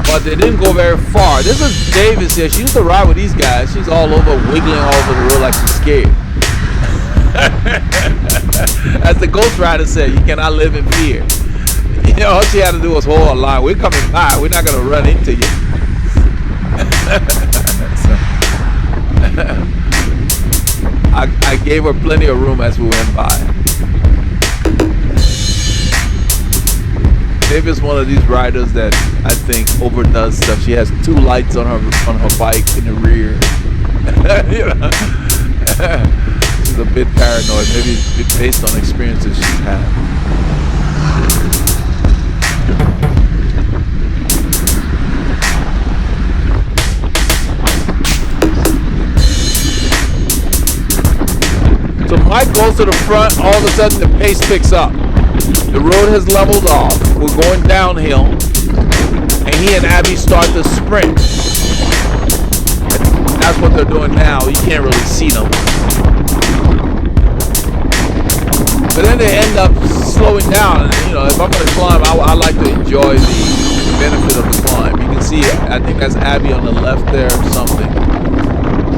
But they didn't go very far. This is Davis here. She used to ride with these guys. She's all over, wiggling all over the road like she's scared. As the Ghost Rider said, you cannot live in fear. You know, all she had to do was hold a line. We're coming by. We're not going to run into you. I gave her plenty of room as we went by. Davis is one of these riders that I think overdoes stuff. She has 2 lights on her bike in the rear. You know? She's a bit paranoid, maybe based on experiences she's had. So Mike goes to the front, all of a sudden the pace picks up. The road has leveled off. We're going downhill. And he and Abby start to sprint. That's what they're doing now. You can't really see them. But then they end up slowing down. And, you know, if I'm going to climb, I like to enjoy the benefit of the climb. You can see, I think that's Abby on the left there or something.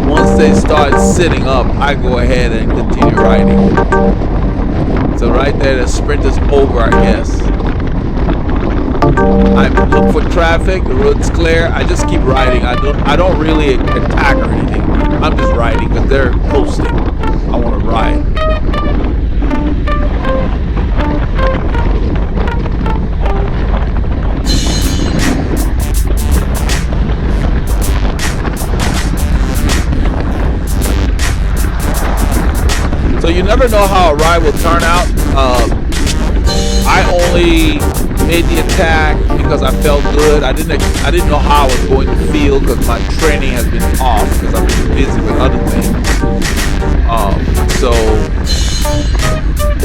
Once they start sitting up, I go ahead and continue riding. So right there, the sprint is over, I guess. I look for traffic, the road's clear. I just keep riding. I don't really attack or anything. I'm just riding because they're coasting. I want to ride. So you never know how a ride will turn out. I only made the attack because I felt good. I didn't know how I was going to feel because my training has been off because I've been busy with other things. So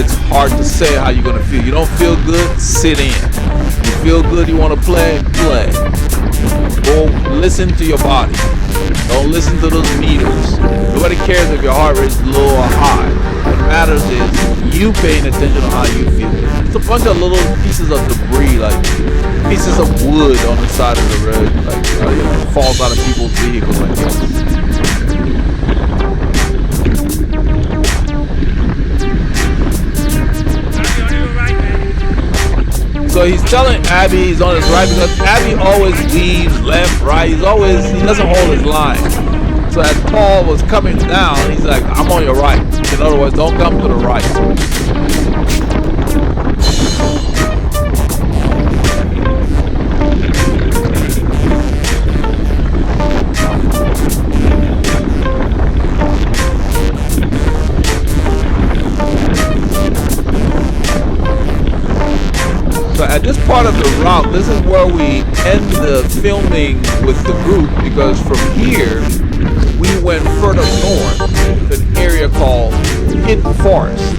it's hard to say how you're going to feel. You don't feel good, sit in. You feel good, you want to play, play. Go listen to your body. Don't listen to those meters. Nobody cares if your heart rate is low or high. What matters is you paying attention to how you feel. It's a bunch of little pieces of debris, like pieces of wood on the side of the road, like you know, falls out of people's vehicles like this. So he's telling Abby he's on his right because Abby always leaves left, right. He doesn't hold his line. So as Paul was coming down, he's like, I'm on your right. In other words, don't come to the right. So at this part of the route, this is where we end the filming with the group because from here, we went further north to an area called Hidden Forest.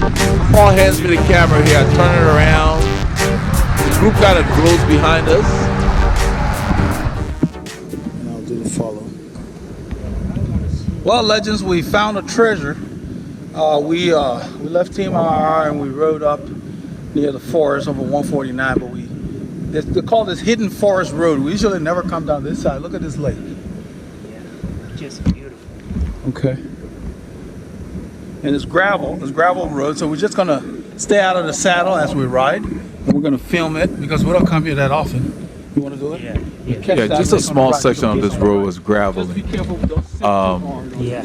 Paul hands me the camera here, I turn it around. The group kind of grows behind us. And I'll do the follow. Well, legends, we found a treasure. We left Team RR and we rode up near the forest over 149, but they call this Hidden Forest Road. We usually never come down this side. Look at this lake. Yeah, just beautiful. Okay. And it's gravel road, so we're just gonna stay out of the saddle as we ride. And we're gonna film it because we don't come here that often. You wanna do it? Yeah. Yeah, just a small section of this road was gravelly. Yeah.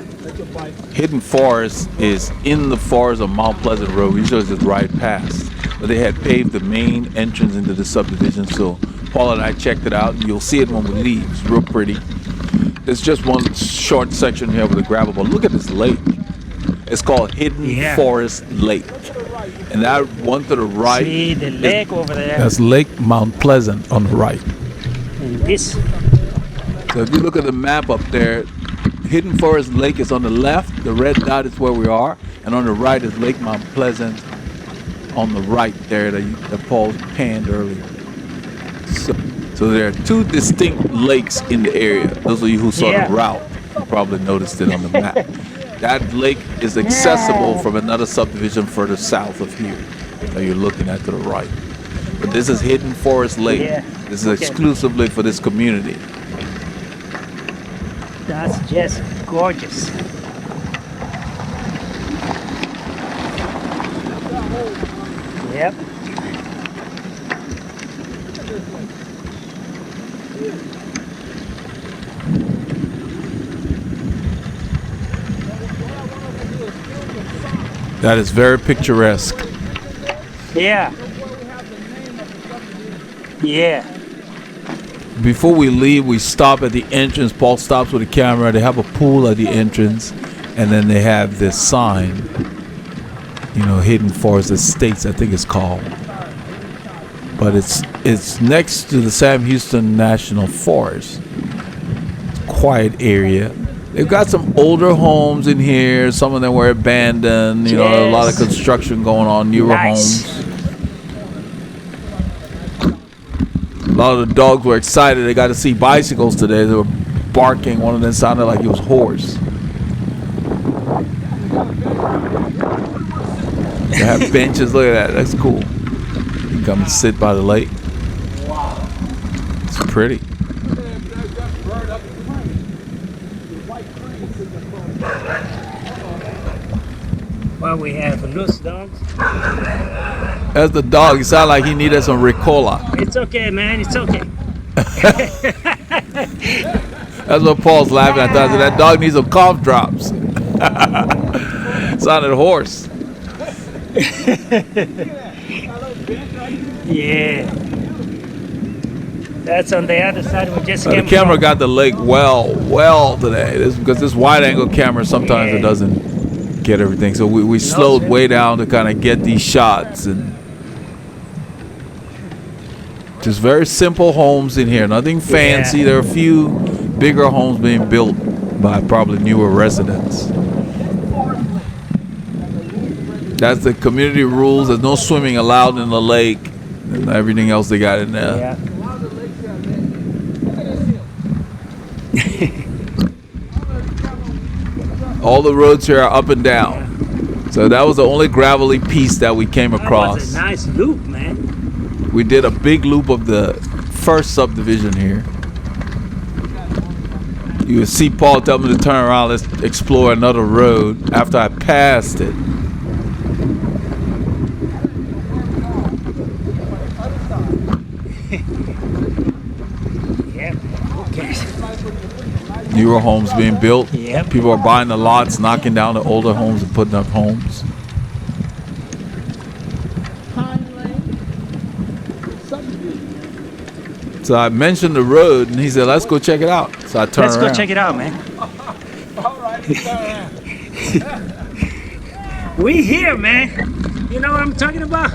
Hidden Forest is in the forest of Mount Pleasant Road. We usually just ride past. But they had paved the main entrance into the subdivision, so Paul and I checked it out. You'll see it when we leave. It's real pretty. There's just one short section here with the gravel, but look at this lake. It's called Hidden Forest Lake. And that one to the right. See the lake over there. That's Lake Mount Pleasant on the right. And this. So if you look at the map up there, Hidden Forest Lake is on the left. The red dot is where we are. And on the right is Lake Mount Pleasant on the right there that Paul panned earlier. So there are two distinct lakes in the area. Those of you who saw the route, you probably noticed it on the map. That lake is accessible from another subdivision further south of here that you're looking at to the right. But this is Hidden Forest Lake. This is exclusively for this community. That's just gorgeous. Yep. That is very picturesque. Yeah. Yeah. Before we leave, we stop at the entrance. Paul stops with the camera. They have a pool at the entrance. And then they have this sign, you know, Hidden Forest Estates, I think it's called. But it's next to the Sam Houston National Forest. Quiet area. They've got some older homes in here. Some of them were abandoned. You know, a lot of construction going on, newer homes. A lot of the dogs were excited. They got to see bicycles today. They were barking. One of them sounded like he was hoarse. They have benches. Look at that. That's cool. You can come and sit by the lake. It's pretty. Well, we have loose dogs. That's the dog. He sounded like he needed some Ricola. It's okay, man. It's okay. That's what Paul's laughing at. I said, that dog needs some cough drops. Sounded hoarse. Yeah. That's on the other side. We just came The camera from. got the lake well today. Because this wide angle camera, sometimes it doesn't get everything. So we slowed way down to kind of get these shots. And just very simple homes in here. Nothing fancy. Yeah. There are a few bigger homes being built by probably newer residents. That's the community rules. There's no swimming allowed in the lake. And everything else they got in there. Yeah. All the roads here are up and down. So that was the only gravelly piece that we came across. That was a nice loop, man. We did a big loop of the first subdivision here. You would see Paul tell me to turn around, let's explore another road after I passed it. Yeah. Okay. Newer homes being built. Yep. People are buying the lots, knocking down the older homes and putting up homes. So I mentioned the road, and he said, let's go check it out. So I turned Let's around. go check it out, man. All right, We here, man. You know what I'm talking about?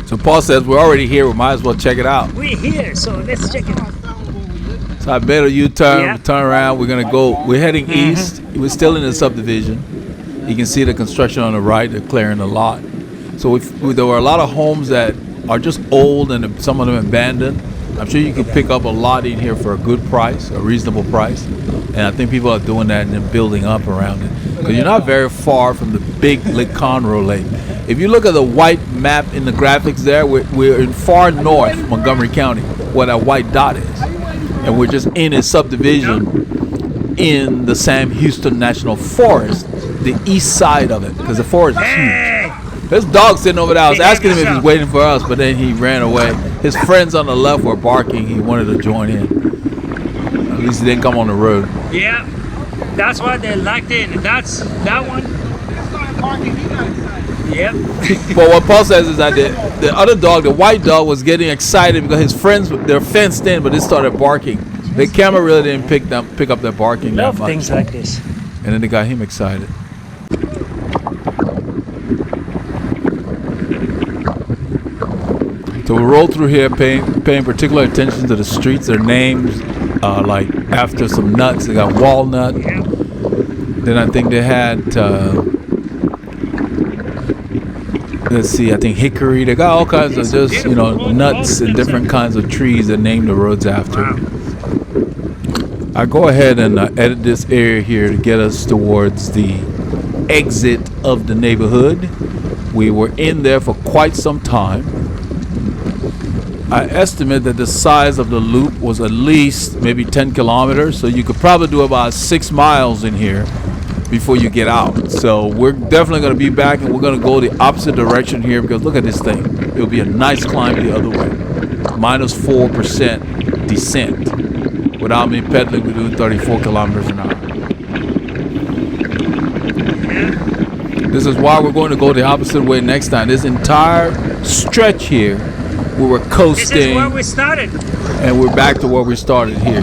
So Paul says, we're already here. We might as well check it out. We here, so let's check it out. So I made a U-turn, Yeah. turn around. We're going to go. We're heading east. We're still in the subdivision. You can see the construction on the right. They're clearing the lot. So there were a lot of homes that are just old and some of them abandoned. I'm sure you could pick up a lot in here for a good price, a reasonable price. And I think people are doing that and then building up around it. Because you're not very far from the big Lake Conroe Lake. If you look at the white map in the graphics there, we're in far north Montgomery County, where that white dot is. And we're just in a subdivision in the Sam Houston National Forest, the east side of it, because the forest is huge. This dog sitting over there, I was asking him if he's waiting for us, but then he ran away. His friends on the left were barking. He wanted to join in. At least he didn't come on the road. Yeah. That's why they locked in. That's that one. Yep. But what Paul says is that the other dog, the white dog, was getting excited because his friends, they're fenced in, but they started barking. The camera really didn't pick up their barking that Love much. things like this. And then they got him excited. So we roll through here, paying particular attention to the streets. Their names, like after some nuts, they got walnut. Yep. Then I think they had, let's see, I think hickory. They got all kinds of just, nuts and different kinds of trees that name the roads after. Wow. I go ahead and edit this area here to get us towards the exit of the neighborhood. We were in there for quite some time. I estimate that the size of the loop was at least maybe 10 kilometers, so you could probably do about 6 miles in here before you get out. So we're definitely going to be back, and we're going to go the opposite direction here because look at this thing. It'll be a nice climb the other way. Minus 4% descent. Without me pedaling, we're doing 34 kilometers an hour. This is why we're going to go the opposite way next time. This entire stretch here, we were coasting. This is where we started. And we're back to where we started here.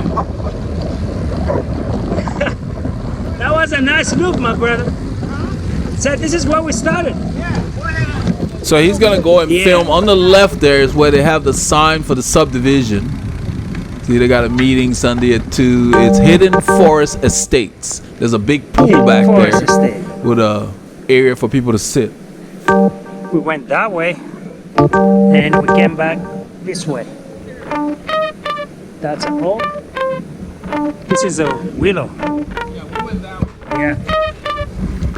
That was a nice loop, my brother. So this is where we started. So he's gonna go and film. On the left there is where they have the sign for the subdivision. See, they got a meeting Sunday at 2. It's Hidden Forest Estates. There's a big pool back there with a area for people to sit. We went that way, and we came back this way. That's a hole. This is a willow. Yeah, we went that way. Yeah.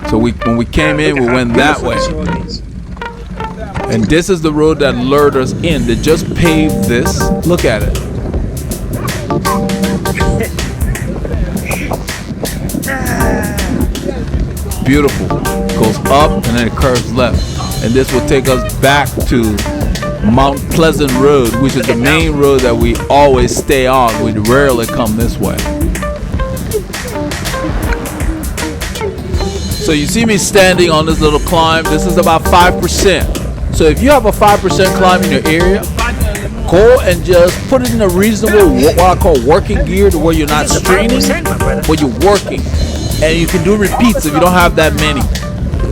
So when we came in, we went that way. And this is the road that lured us in. They just paved this. Look at it. Beautiful. Goes up and then it curves left. And this will take us back to Mount Pleasant Road, which is the main road that we always stay on. We rarely come this way. So you see me standing on this little climb. This is about 5%. So if you have a 5% climb in your area, go and just put it in a reasonable, what I call working gear, to where you're not straining, but you're working. And you can do repeats if you don't have that many.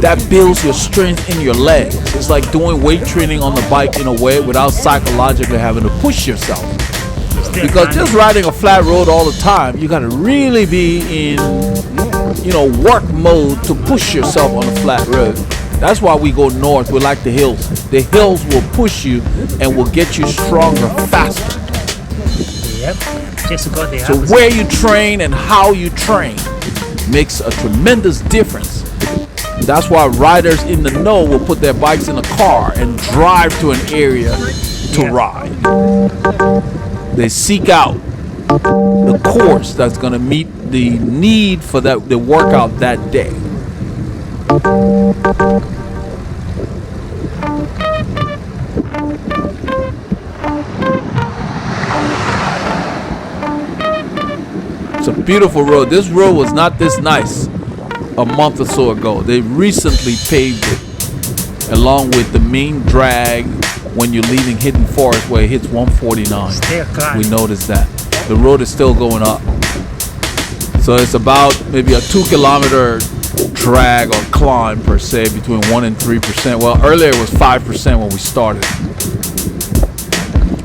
That builds your strength in your legs. It's like doing weight training on the bike in a way without psychologically having to push yourself. Because just riding a flat road all the time, you gotta really be in, work mode to push yourself on a flat road. That's why we go north. We like the hills. The hills will push you and will get you stronger faster. Yep. Just go there. So where you train and how you train makes a tremendous difference. That's why riders in the know will put their bikes in a car and drive to an area to ride. They seek out the course that's going to meet the need for the workout that day. It's a beautiful road. This road was not this nice a month or so ago. They recently paved it along with the main drag when you're leaving Hidden Forest, where it hits 149. We noticed that. The road is still going up. So it's about maybe a 2-kilometer drag or climb per se, between 1 and 3%. Well, earlier it was 5% when we started.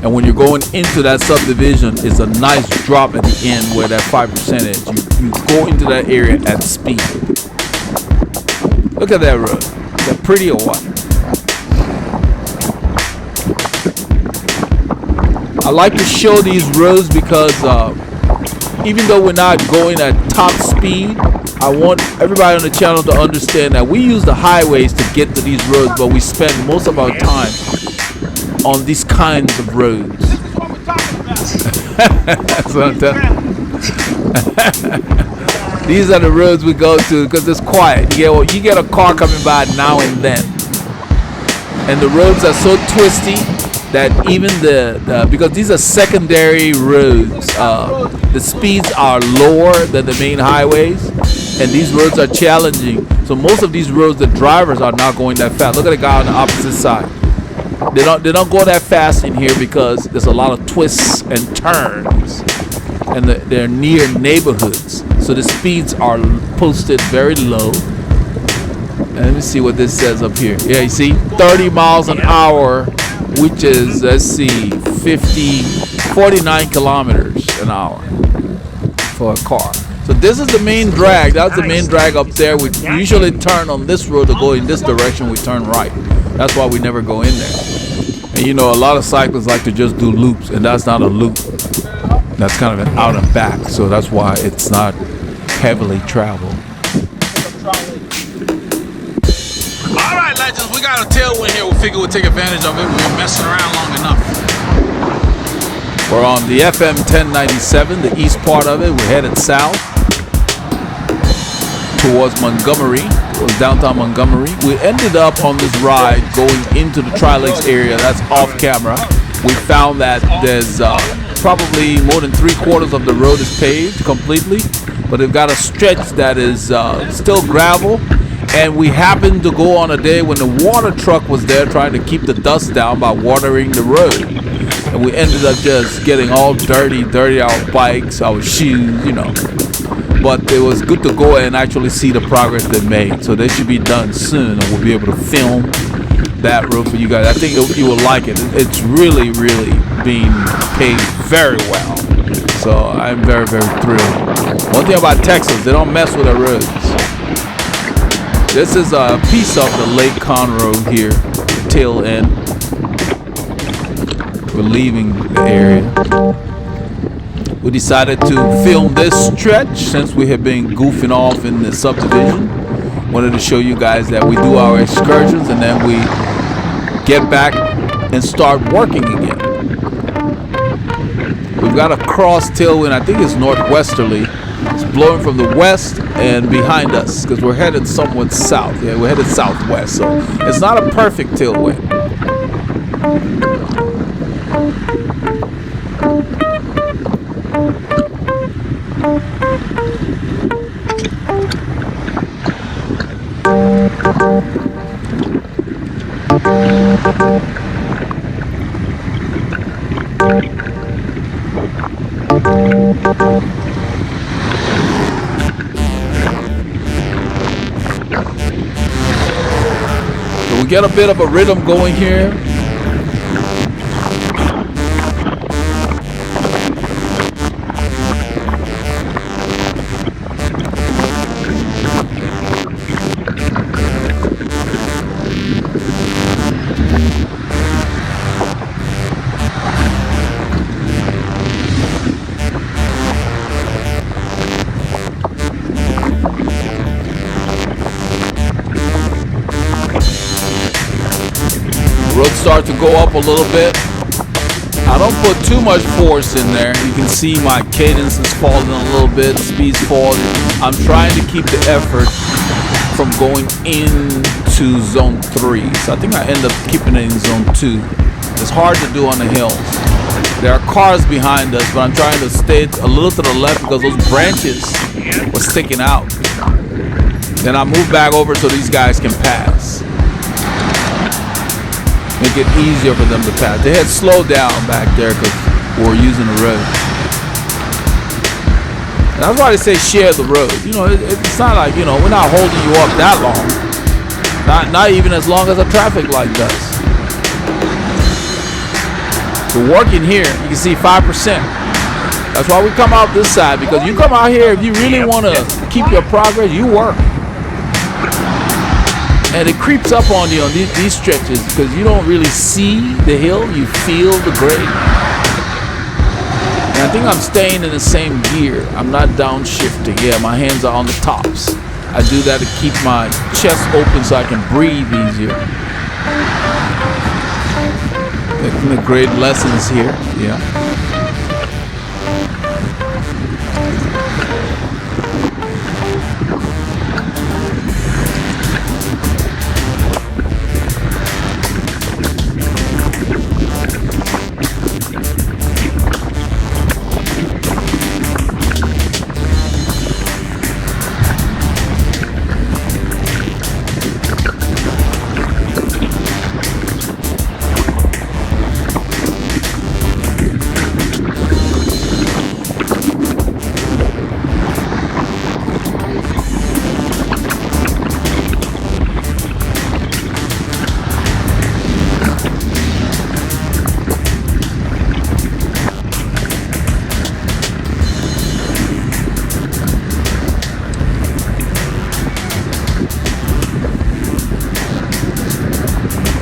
And when you're going into that subdivision, it's a nice drop at the end where that 5% is. You go into that area at speed. Look at that road. Is that pretty or what? I like to show these roads because even though we're not going at top speed, I want everybody on the channel to understand that we use the highways to get to these roads, but we spend most of our time on these kinds of roads. That's what I'm telling you. These are the roads we go to because it's quiet. You get a car coming by now and then. And the roads are so twisty that even because these are secondary roads, the speeds are lower than the main highways, and these roads are challenging. So most of these roads, the drivers are not going that fast. Look at the guy on the opposite side. They don't go that fast in here because there's a lot of twists and turns, and they're near neighborhoods. So the speeds are posted very low. And let me see what this says up here. Yeah, you see, 30 miles an hour, which is, let's see, 49 kilometers an hour for a car. So this is the main drag. That's the main drag up there. We usually turn on this road to go in this direction. We turn right. That's why we never go in there. And a lot of cyclists like to just do loops, and that's not a loop. That's kind of an out and back. So that's why it's not heavily traveled. All right, legends, we got a tailwind here. We figure we'll take advantage of it. We've been messing around long enough. We're on the FM 1097, the east part of it. We're headed south towards Montgomery, towards downtown Montgomery. We ended up on this ride going into the Tri-Lakes area. That's off camera. We found that there's probably more than 3/4 of the road is paved completely, but they've got a stretch that is still gravel. And we happened to go on a day when the water truck was there trying to keep the dust down by watering the road. And we ended up just getting all dirty our bikes, our shoes, you know. But it was good to go and actually see the progress they made. So they should be done soon, and we'll be able to film that road for you guys. I think you will like it. It's really being paved very well. So I'm very thrilled. One thing about Texas, they don't mess with the roads. This is a piece of the Lake Conroe here, tail end. We're leaving the area. We decided to film this stretch since we have been goofing off in the subdivision. Wanted to show you guys that we do our excursions and then we get back and start working again. We've got a cross tailwind, I think it's northwesterly. It's blowing from the west and behind us because we're headed somewhat south. Yeah, we're headed southwest, so it's not a perfect tailwind. So we get a bit of a rhythm going here. Start to go up a little bit. I don't put too much force in there. You can see my cadence is falling a little bit, speed's falling. I'm trying to keep the effort from going into zone 3. So I think I end up keeping it in zone 2. It's hard to do on the hills. There are cars behind us, but I'm trying to stay a little to the left because those branches were sticking out. Then I move back over so these guys can pass. Make it easier for them to pass. They had slowed down back there because we were using the road. And that's why they say share the road. You know, it's not like, you know, we're not holding you up that long. Not even as long as a traffic light does. We're working here. You can see 5%. That's why we come out this side, because you come out here if you really want to keep your progress, you work. And it creeps up on you on these stretches because you don't really see the hill, you feel the grade. And I think I'm staying in the same gear. I'm not downshifting. Yeah, my hands are on the tops. I do that to keep my chest open so I can breathe easier. Making the grade lessons here, yeah.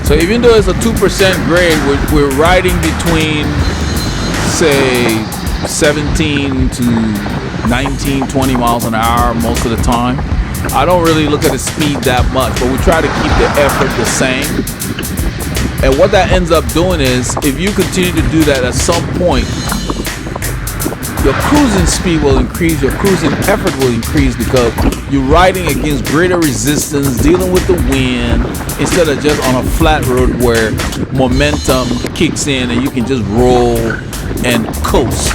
So even though it's a 2% grade, we're riding between, say, 17 to 19, 20 miles an hour most of the time. I don't really look at the speed that much, but we try to keep the effort the same. And what that ends up doing is, if you continue to do that, at some point, your cruising speed will increase, your cruising effort will increase, because you're riding against greater resistance, dealing with the wind, instead of just on a flat road where momentum kicks in and you can just roll and coast.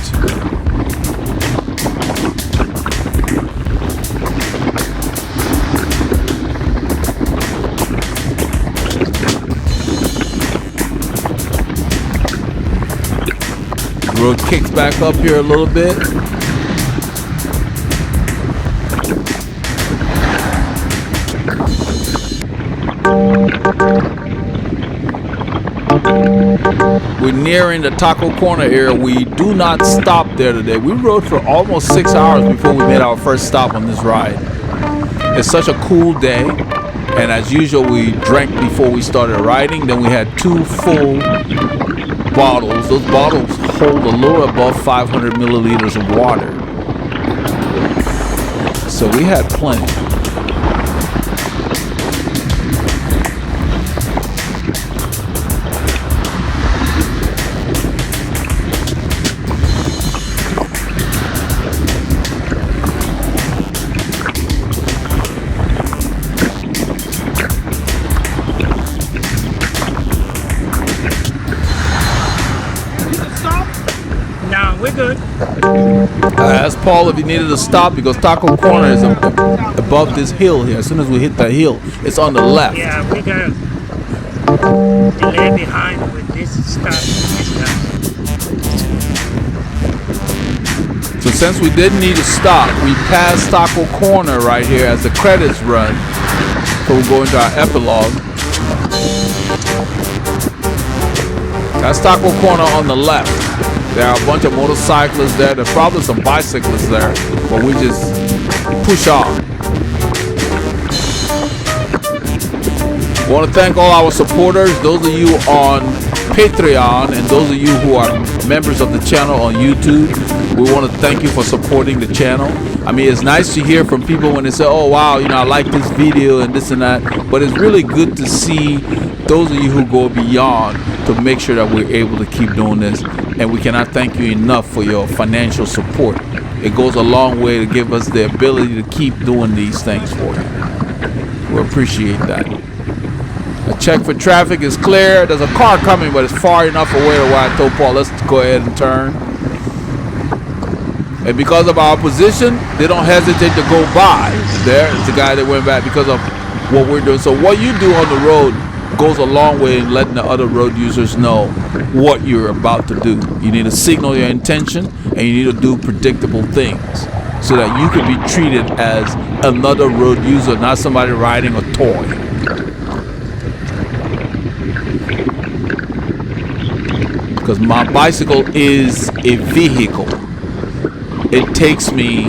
Road kicks back up here a little bit. We're nearing the Taco Corner area. We do not stop there today. We rode for almost 6 hours before we made our first stop on this ride. It's such a cool day, and as usual, we drank before we started riding. Then we had 2 full bottles. Those bottles hold a little above 500 milliliters of water, so we had plenty. Good. Ask Paul if he needed to stop because Taco Corner is above this hill here. As soon as we hit that hill, it's on the left. Yeah, we got delay behind with this stuff. So since we didn't need to stop, we passed Taco Corner right here as the credits run. So we'll go into our epilogue. That's Taco Corner on the left. There are a bunch of motorcyclists there. There's probably some bicyclists there, but we just push off. I want to thank all our supporters, those of you on Patreon and those of you who are members of the channel on YouTube. We want to thank you for supporting the channel. I mean, it's nice to hear from people when they say, oh wow, you know, I like this video and this and that, but it's really good to see those of you who go beyond to make sure that we're able to keep doing this. And we cannot thank you enough for your financial support. It goes a long way to give us the ability to keep doing these things for you. We appreciate that. A check for traffic is clear. There's a car coming, but it's far enough away to where I told Paul, let's go ahead and turn. And because of our position, they don't hesitate to go by. There's the guy that went back because of what we're doing. So what you do on the road goes a long way in letting the other road users know what you're about to do. You need to signal your intention, and you need to do predictable things so that you can be treated as another road user, not somebody riding a toy. Because my bicycle is a vehicle. It takes me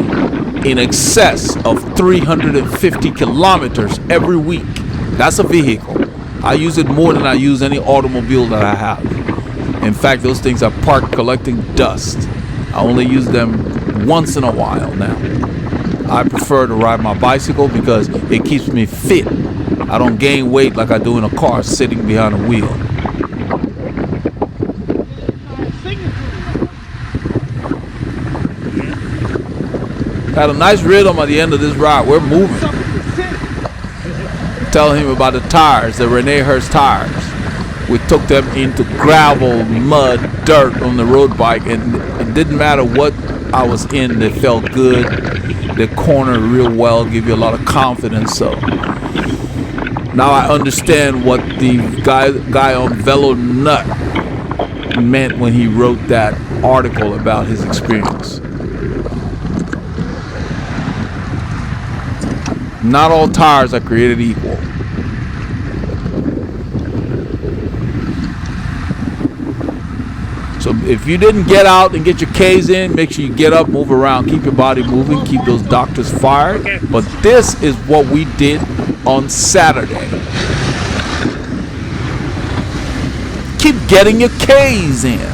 in excess of 350 kilometers every week. That's a vehicle. I use it more than I use any automobile that I have. In fact, those things are parked collecting dust. I only use them once in a while now. I prefer to ride my bicycle because it keeps me fit. I don't gain weight like I do in a car sitting behind a wheel. Had a nice rhythm at the end of this ride. We're moving. Telling him about the tires, the Rene Hurst tires. We took them into gravel, mud, dirt on the road bike, and it didn't matter what I was in, they felt good. They cornered real well, give you a lot of confidence. So now I understand what the guy on Velo Nut meant when he wrote that article about his experience. Not all tires are created equal. So if you didn't get out and get your K's in, make sure you get up, move around, keep your body moving, keep those doctors fired. Okay. But this is what we did on Saturday. Keep getting your K's in.